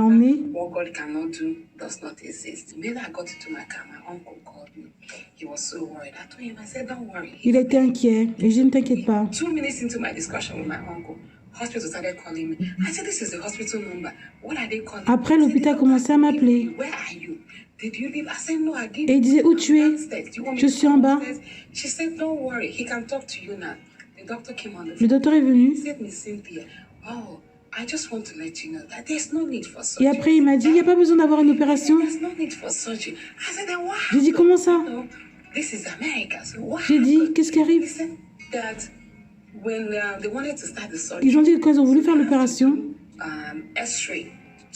S2: emmené.
S5: What God cannot do does not exist. When I got into my car, my uncle called me. He was so worried. I told him, I said, don't worry.
S2: Il était inquiet. Et je ne t'inquiète pas.
S5: 2 minutes into my discussion with my uncle, hospital started calling me. I said, this is the hospital number. What are they calling?
S2: Après, l'hôpital a commencé à m'appeler.
S5: Where are you? Did you leave? I said, no, I didn't.
S2: Et il disait, où tu es? Je suis en bas.
S5: She said, don't worry. He can talk to you now. The doctor came on the phone.
S2: Le docteur est venu.
S5: He said, Miss Cynthia, oh, I just want to let you know that there's no need for
S2: Et
S5: surgery.
S2: après, il m'a dit, il n'y a pas besoin d'avoir une opération.
S5: There's no need for surgery. I said, then what?
S2: J'ai dit, comment ça?
S5: No, this is America. So what?
S2: J'ai dit, qu'est-ce qui
S5: He
S2: arrive?
S5: said that when they wanted to start the surgery,
S2: Ils ont dit que quand ils ont voulu faire l'opération,
S5: X-ray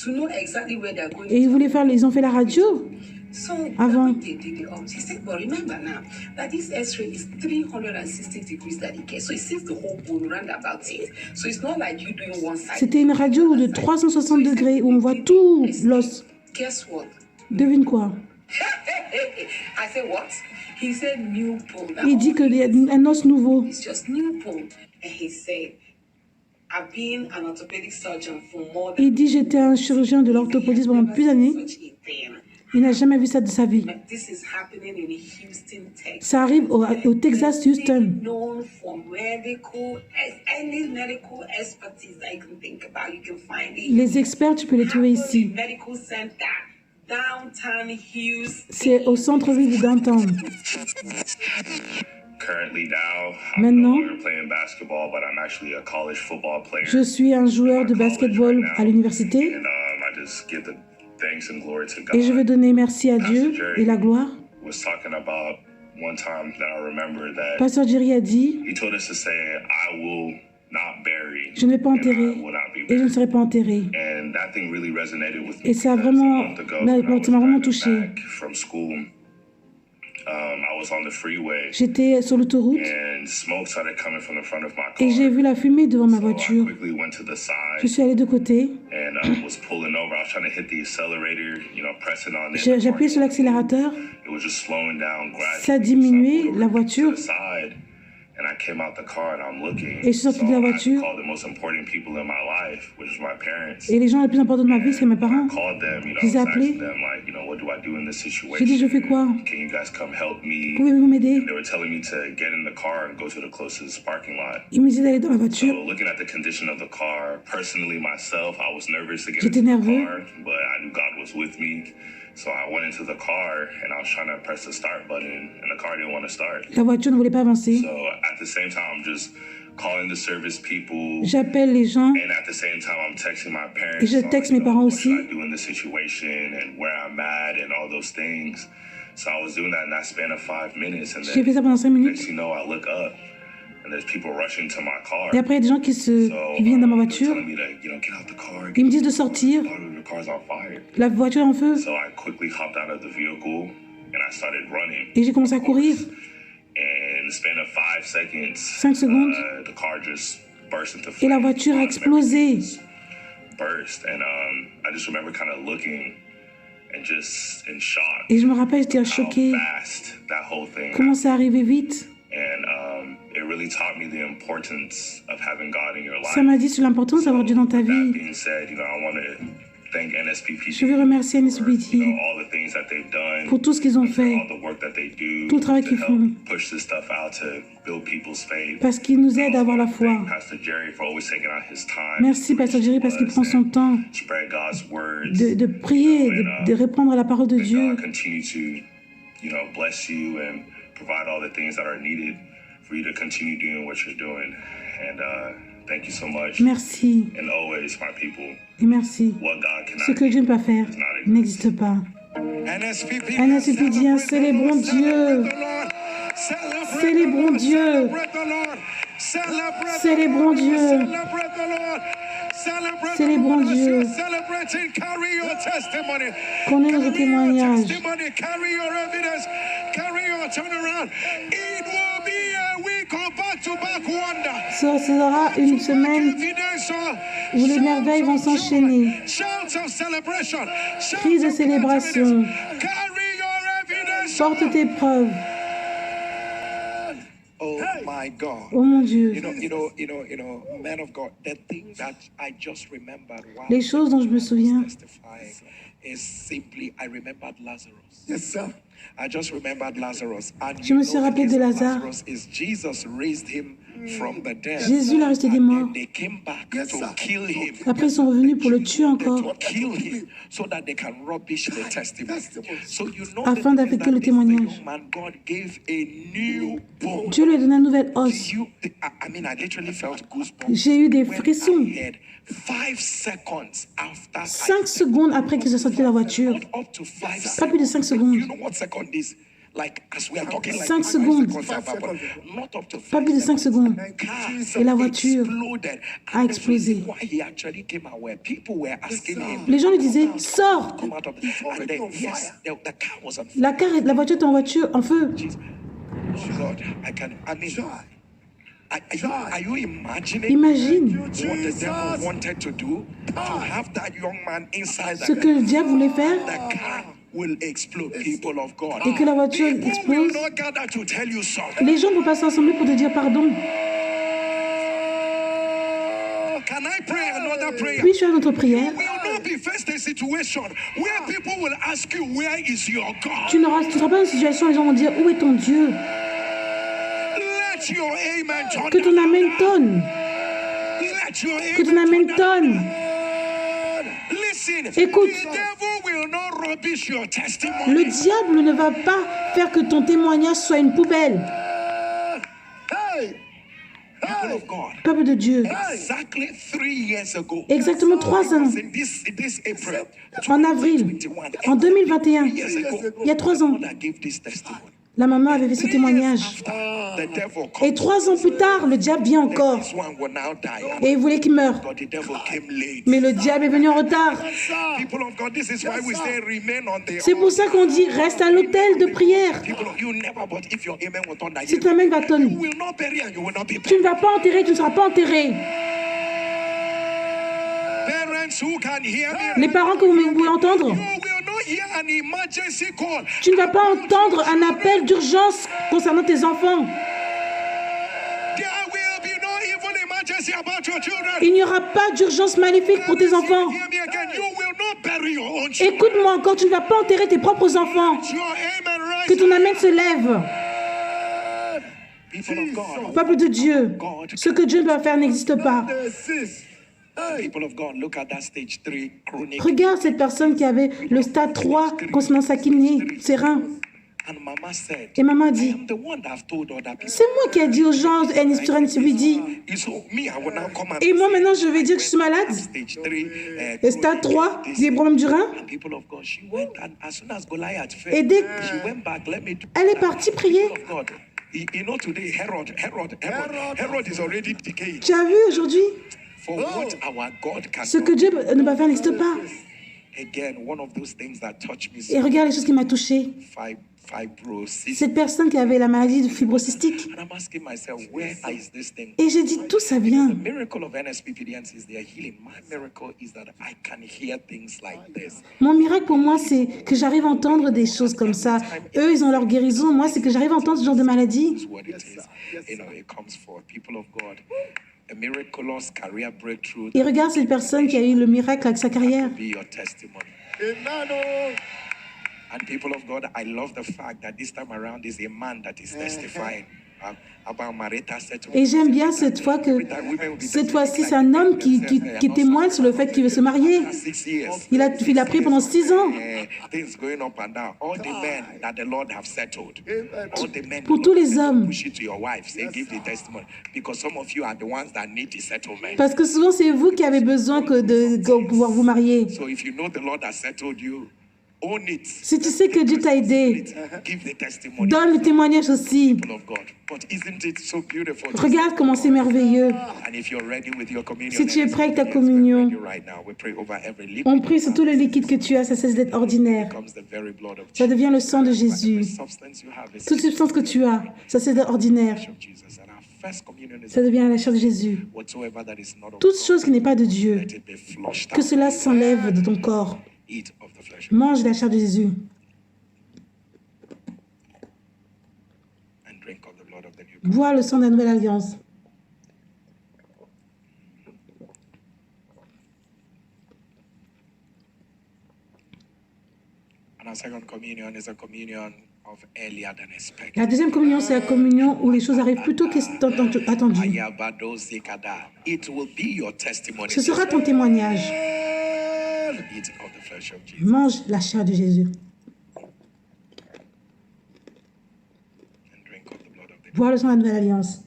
S5: to know exactly where they're going.
S2: et ils ont fait la radio.
S5: So
S2: Avant.
S5: they did the he said, but remember now that this X-ray is 360 degrees that it gets. So it sees the whole bone round about it. So it's not like you doing one side.
S2: C'était une radio de 360 degrés où on voit tout l'os.
S5: Guess what?
S2: Devine quoi?
S5: I said, what? He said, new bone.
S2: Il dit qu'il y a un os nouveau.
S5: It's just new bone. And he said, I've been an orthopedic surgeon for more than
S2: Il dit, j'étais un chirurgien de l'orthopédie pendant plusieurs années.
S5: such a thing.
S2: Il n'a jamais vu ça de sa vie.
S5: But this is happening in Houston, Texas.
S2: Ça arrive au Texas, Houston.
S5: Known for any medical expertise that you can think about, you can find it.
S2: Les experts, tu peux les trouver ici.
S5: Medical Center, downtown Houston.
S2: C'est au centre-ville de downtown.
S1: Currently now,
S2: Maintenant,
S1: I'm no longer playing basketball, but I'm actually a college football player.
S2: je suis un joueur de basketball à l'université
S1: And I just give the thanks and glory to God.
S2: et je veux donner merci à Dieu et la gloire.
S1: Was talking about one time that I remember that
S2: Pasteur Jerry a dit,
S1: he told us to say, I will not bury.
S2: je ne vais pas
S1: and
S2: enterrer
S1: I will not be
S2: et je ne
S1: buried.
S2: serai pas enterré.
S1: And that thing really resonated with me.
S2: Et ça a
S1: because
S2: vraiment-
S1: a month ago, when I was
S2: ça m'a vraiment
S1: driving
S2: touché.
S1: back from school, I was on the freeway
S2: J'étais sur l'autoroute
S1: and smoke started coming from the front of my car.
S2: et j'ai vu la fumée devant ma
S1: So I
S2: voiture.
S1: quickly went to the
S2: Je
S1: side
S2: suis allé de côté.
S1: and was pulling over. I was trying to hit the accelerator, pressing on it.
S2: J'ai appuyé sur l'accélérateur.
S1: It was just slowing down gradually.
S2: Ça a diminué
S1: So I pulled
S2: la
S1: over
S2: voiture.
S1: to the side, and I came out the car and I'm looking.
S2: Et je suis sorti de la
S1: So I
S2: voiture.
S1: called the most important people in my life, which is my parents.
S2: Et les gens les plus importants de ma vie, c'est mes parents.
S1: I called them,
S2: Je les ai
S1: I was
S2: appelés.
S1: asking them, like, what do I do in this situation?
S2: J'ai dit, je fais quoi?
S1: Can you guys come help me?
S2: Pouvez-vous m'aider?
S1: They were telling me to get in the car and go to the closest parking lot.
S2: Ils me disaient d'aller dans la voiture.
S1: So looking at the condition of the car, personally myself, I was nervous to get
S2: J'étais
S1: into the
S2: nerveux.
S1: car, but I knew God was with me. So I went into the car and I was trying to press the start button and the car didn't want to start.
S2: La voiture ne voulait pas avancer.
S1: So at the same time, I'm just calling the service people.
S2: J'appelle les gens
S1: And at the same time, I'm texting my parents.
S2: et je
S1: on,
S2: texte mes parents
S1: what
S2: aussi.
S1: should I do in this situation and where I'm at and all those things. So I was doing that in that span of 5 minutes. And
S2: J'ai
S1: then
S2: fait ça pendant 5 minutes.
S1: next thing you know, I look up and there's people rushing to my car.
S2: Et après, il y a des gens qui
S1: So,
S2: viennent dans ma
S1: they're
S2: voiture.
S1: telling me to, get out the car.
S2: Ils me disent de sortir.
S1: The car's on fire.
S2: La voiture est en feu.
S1: So I quickly hopped out of the vehicle and I started running.
S2: Et j'ai commencé à courir.
S1: And in the span of 5 seconds,
S2: 5 secondes.
S1: the car just burst into
S2: Et la
S1: flames.
S2: voiture a explosé.
S1: burst, and I just remember kind of looking and just in shock.
S2: Et je me rappelle, j'étais
S1: how
S2: choquée.
S1: fast that whole thing.
S2: Comment c'est arrivé vite?
S1: And it really taught me the importance of having God in your life.
S2: Ça m'a dit sur l'importance d'avoir Dieu dans ta
S1: That
S2: vie.
S1: being said, I want to thank NSPPD.
S2: Je veux remercier
S1: for,
S2: NSPPD
S1: all the things that they've done,
S2: pour tout ce qu'ils ont fait,
S1: all the work that they do,
S2: tout le travail
S1: to
S2: qu'ils
S1: help
S2: font,
S1: push this stuff out to build people's faith.
S2: parce qu'ils nous aident à avoir la foi.
S1: Thank Pastor Jerry for always taking out his time.
S2: Merci, Pasteur Jerry, parce qu'il prend son temps
S1: Spread God's words.
S2: de prier, de répondre à la parole de
S1: May
S2: Dieu.
S1: God continue to, bless you and provide all the things that are needed for you to continue doing what you're doing. And thank you so much.
S2: Merci,
S1: And always, my people,
S2: et merci.
S1: what God cannot
S2: Ce que Dieu ne peut pas faire n'existe pas. NSPPD, célébrons Dieu. Célébrons Dieu. Célébrons Dieu. Célébrons Dieu. Qu'on ait notre témoignage. Ce sera une semaine où les merveilles vont s'enchaîner. Cris de célébration. Porte tes preuves.
S6: Oh my God.
S2: Oh mon Dieu.
S6: Man of God, the thing that I just remembered while
S2: Les choses dont je me souviens,
S6: testifying is simply I remembered Lazarus.
S1: Yes, sir.
S6: I just remembered Lazarus. And
S2: Je me suis rappelé de Lazare.
S6: Lazarus is Jesus raised him from the dead.
S2: Jésus l'a resté des morts.
S6: And they came back to kill him.
S2: Après, ils sont revenus pour le tuer encore,
S6: To kill him so that they can rubbish the testimony. So
S2: afin d'affecter le témoignage.
S6: man, God gave a new bone.
S2: Dieu lui a donné un nouvel os.
S6: I literally felt goosebumps.
S2: J'ai eu des
S6: When
S2: frissons.
S6: I heard 5 seconds after
S2: 5 secondes après qu'ils ont sorti de la voiture.
S6: Not up to 5
S2: Pas plus de 5 secondes.
S6: You know what second is? Like, as we are talking, like
S2: 5
S6: 5
S2: secondes.
S6: Not up to 5
S2: Pas plus de 5 secondes. Et la voiture a explosé.
S6: Why he actually came out where people were asking him,
S2: Les gens lui disaient, sors!
S6: come out of and then, yes, the car was on fire.
S2: La voiture est en feu.
S6: God, are you imagining
S2: Imagine
S6: what the devil wanted to do? To have that young man inside
S2: ce
S6: the
S2: que le diable voulait faire
S6: the car will explode, people of God.
S2: et que la voiture
S6: People will
S2: explose.
S6: not gather to tell you something.
S2: Les gens vont pas s'assembler pour te dire pardon.
S6: Can I pray another prayer?
S2: Puis-je faire notre prière?
S6: We will not be faced a situation where people will ask you, where is your God?
S2: Tu ne seras pas dans une situation où les gens vont dire, où est ton Dieu?
S6: Let your amen turn
S2: Que ton amen tonne.
S6: Let your
S2: Que ton amen tonne.
S6: Listen,
S2: Écoute.
S6: the devil will not rubbish your testimony.
S2: Le diable ne va pas faire que ton témoignage soit une poubelle.
S6: People of God.
S2: Peuple de Dieu.
S6: Exactly 3 years ago.
S2: Exactement 3 ans.
S6: In this April,
S2: En avril. En 2021. Il y a 3 ans.
S6: I gave this testimony.
S2: La maman avait fait ce témoignage.
S6: The devil
S2: Et 3 ans plus tard, le diable vient encore.
S6: This one will now die.
S2: Et il voulait qu'il meure.
S6: But the devil came late.
S2: Mais le diable est venu en retard.
S6: People of God, this is why we say remain on the
S2: C'est pour ça qu'on dit reste à l'autel de prière.
S6: People of you never, but if your amen will turn that
S2: Si ton amen va
S6: you
S2: tonner,
S6: will not bury and you will not be
S2: tu ne vas pas enterrer, tu ne seras pas enterré.
S6: parents who can hear me.
S2: Les parents que vous pouvez entendre,
S6: You will not hear an emergency call.
S2: tu ne vas pas entendre un appel d'urgence concernant tes enfants.
S6: There will be no evil emergency about your children.
S2: Il n'y aura pas d'urgence maléfique pour tes enfants.
S6: Hear me again. You will not bury your own children.
S2: Écoute-moi encore, tu ne vas pas enterrer tes propres enfants.
S6: Your amen rise.
S2: Que ton amen se lève.
S6: People of God.
S2: Peuple de Dieu, ce que Dieu doit faire n'existe pas.
S6: People of God, look at that stage 3 chronic.
S2: Regarde cette personne qui avait le stade 3 concernant sa kidney, ses reins.
S6: And Mama said,
S2: Et maman
S6: I
S2: dit,
S6: am the one that have told other people.
S2: c'est moi qui ai dit aux gens, NSPPD.
S6: So me, I will now come and
S2: Et moi maintenant, je vais dire que je suis malade.
S6: stage 3.
S2: Le stade 3, des problèmes du rein.
S6: And people of God, she went and as soon as Goliath fell,
S2: Et dès
S6: she went back. Let me do
S2: elle est partie prier.
S6: People of God. You know today, Herod is already decayed.
S2: Tu as vu aujourd'hui,
S6: For what our God can
S2: ce
S6: do.
S2: que Dieu ne va faire n'existe pas.
S6: Again, one of those things that touched me
S2: Et regarde les choses qui m'ont touché.
S6: fibrosis.
S2: Cette personne qui avait la maladie de fibrocystique.
S6: And I'm asking myself, where is this thing?
S2: Et j'ai dit, d'où ça vient?
S6: The miracle of NSPPDNC is their healing. My miracle is that I can hear things like this.
S2: Mon miracle pour moi, c'est que j'arrive à entendre des choses comme ça. Eux, ils ont leur guérison. Moi, c'est que j'arrive à entendre ce genre de maladie.
S6: It's what it is. You know, it comes for people of God. A miraculous career breakthrough.
S2: Et regarde cette personne qui a eu le miracle avec sa carrière.
S6: Be your testimony.
S1: Amen.
S6: And people of God, I love the fact that this time around is a man that is testifying about marital settlement.
S2: Et j'aime bien cette fois que, cette fois-ci, c'est un homme qui témoigne sur le fait qu'il veut se marier.
S6: 6 years.
S2: Il a prié pendant 6 ans.
S6: Things going up and down. All the men that the Lord have settled. All the men.
S2: Pour tous les hommes.
S6: Push it to your wife. Say, give the testimony. Because some of you are the ones that need the settlement.
S2: Parce que souvent, c'est vous qui avez besoin de pouvoir vous marier.
S6: So if you know the Lord has settled you, own it.
S2: Si tu sais que Dieu t'a aidé,
S6: Give the testimony.
S2: donne le témoignage aussi.
S6: People of God. But isn't it so beautiful?
S2: Regarde comment c'est merveilleux.
S6: And if you're ready with your communion,
S2: Si tu es prêt avec ta
S6: let's
S2: communion,
S6: get ready right now. We pray over every liquid.
S2: on prie sur tout le liquide que tu as, ça cesse d'être ordinaire.
S6: Becomes the very blood of
S2: Ça
S6: Jesus.
S2: devient le sang de
S6: Every
S2: Jésus.
S6: substance you have is
S2: Toute substance que tu as, ça cesse d'être ordinaire.
S6: of Jesus. And our first communion is
S2: Ça devient la chair de Jésus.
S6: whatsoever that is not of
S2: Toute
S6: God,
S2: chose qui n'est pas de Dieu,
S6: let it be flushed
S2: que
S6: out.
S2: cela s'enlève de ton corps.
S6: Eat of the flesh
S2: Mange la chair de Jésus
S6: and drink of the blood of the new covenant.
S2: bois le sang de la nouvelle alliance.
S6: And our second communion is a communion of earlier than expected.
S2: La deuxième communion, c'est la communion où les choses arrivent plus tôt qu'attendu.
S6: Ayabado zekada. It will be your testimony.
S2: Ce sera ton témoignage.
S6: Eat of the flesh of Jesus
S2: Mange la chair de Jésus.
S6: and drink of the blood of the
S2: Bois le sang de la nouvelle alliance.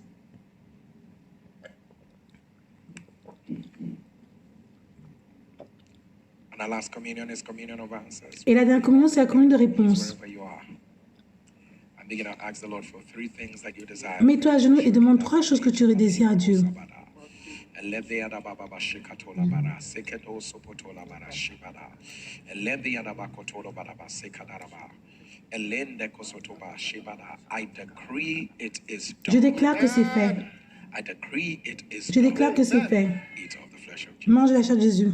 S6: And our last communion is communion of answers.
S2: Et la dernière communion, c'est la communion de réponse.
S6: Wherever you are. And begin to ask the Lord for 3 things that you desire.
S2: Mets-toi à genoux et demande 3 choses que tu désires à Dieu.
S6: I decree it is
S2: Je
S6: done.
S2: déclare que c'est fait.
S6: I decree it is
S2: Je
S6: done.
S2: déclare que c'est fait.
S6: Eat of the flesh of Jesus
S2: Mange la chair de Jésus.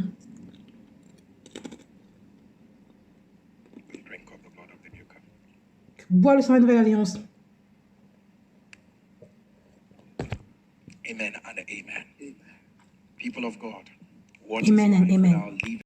S6: and drink of the blood of the new covenant.
S2: Bois le sang de la nouvelle alliance.
S6: Amen and amen. People of God, what
S2: Amen
S6: is
S2: and
S6: life
S2: amen.
S6: without living?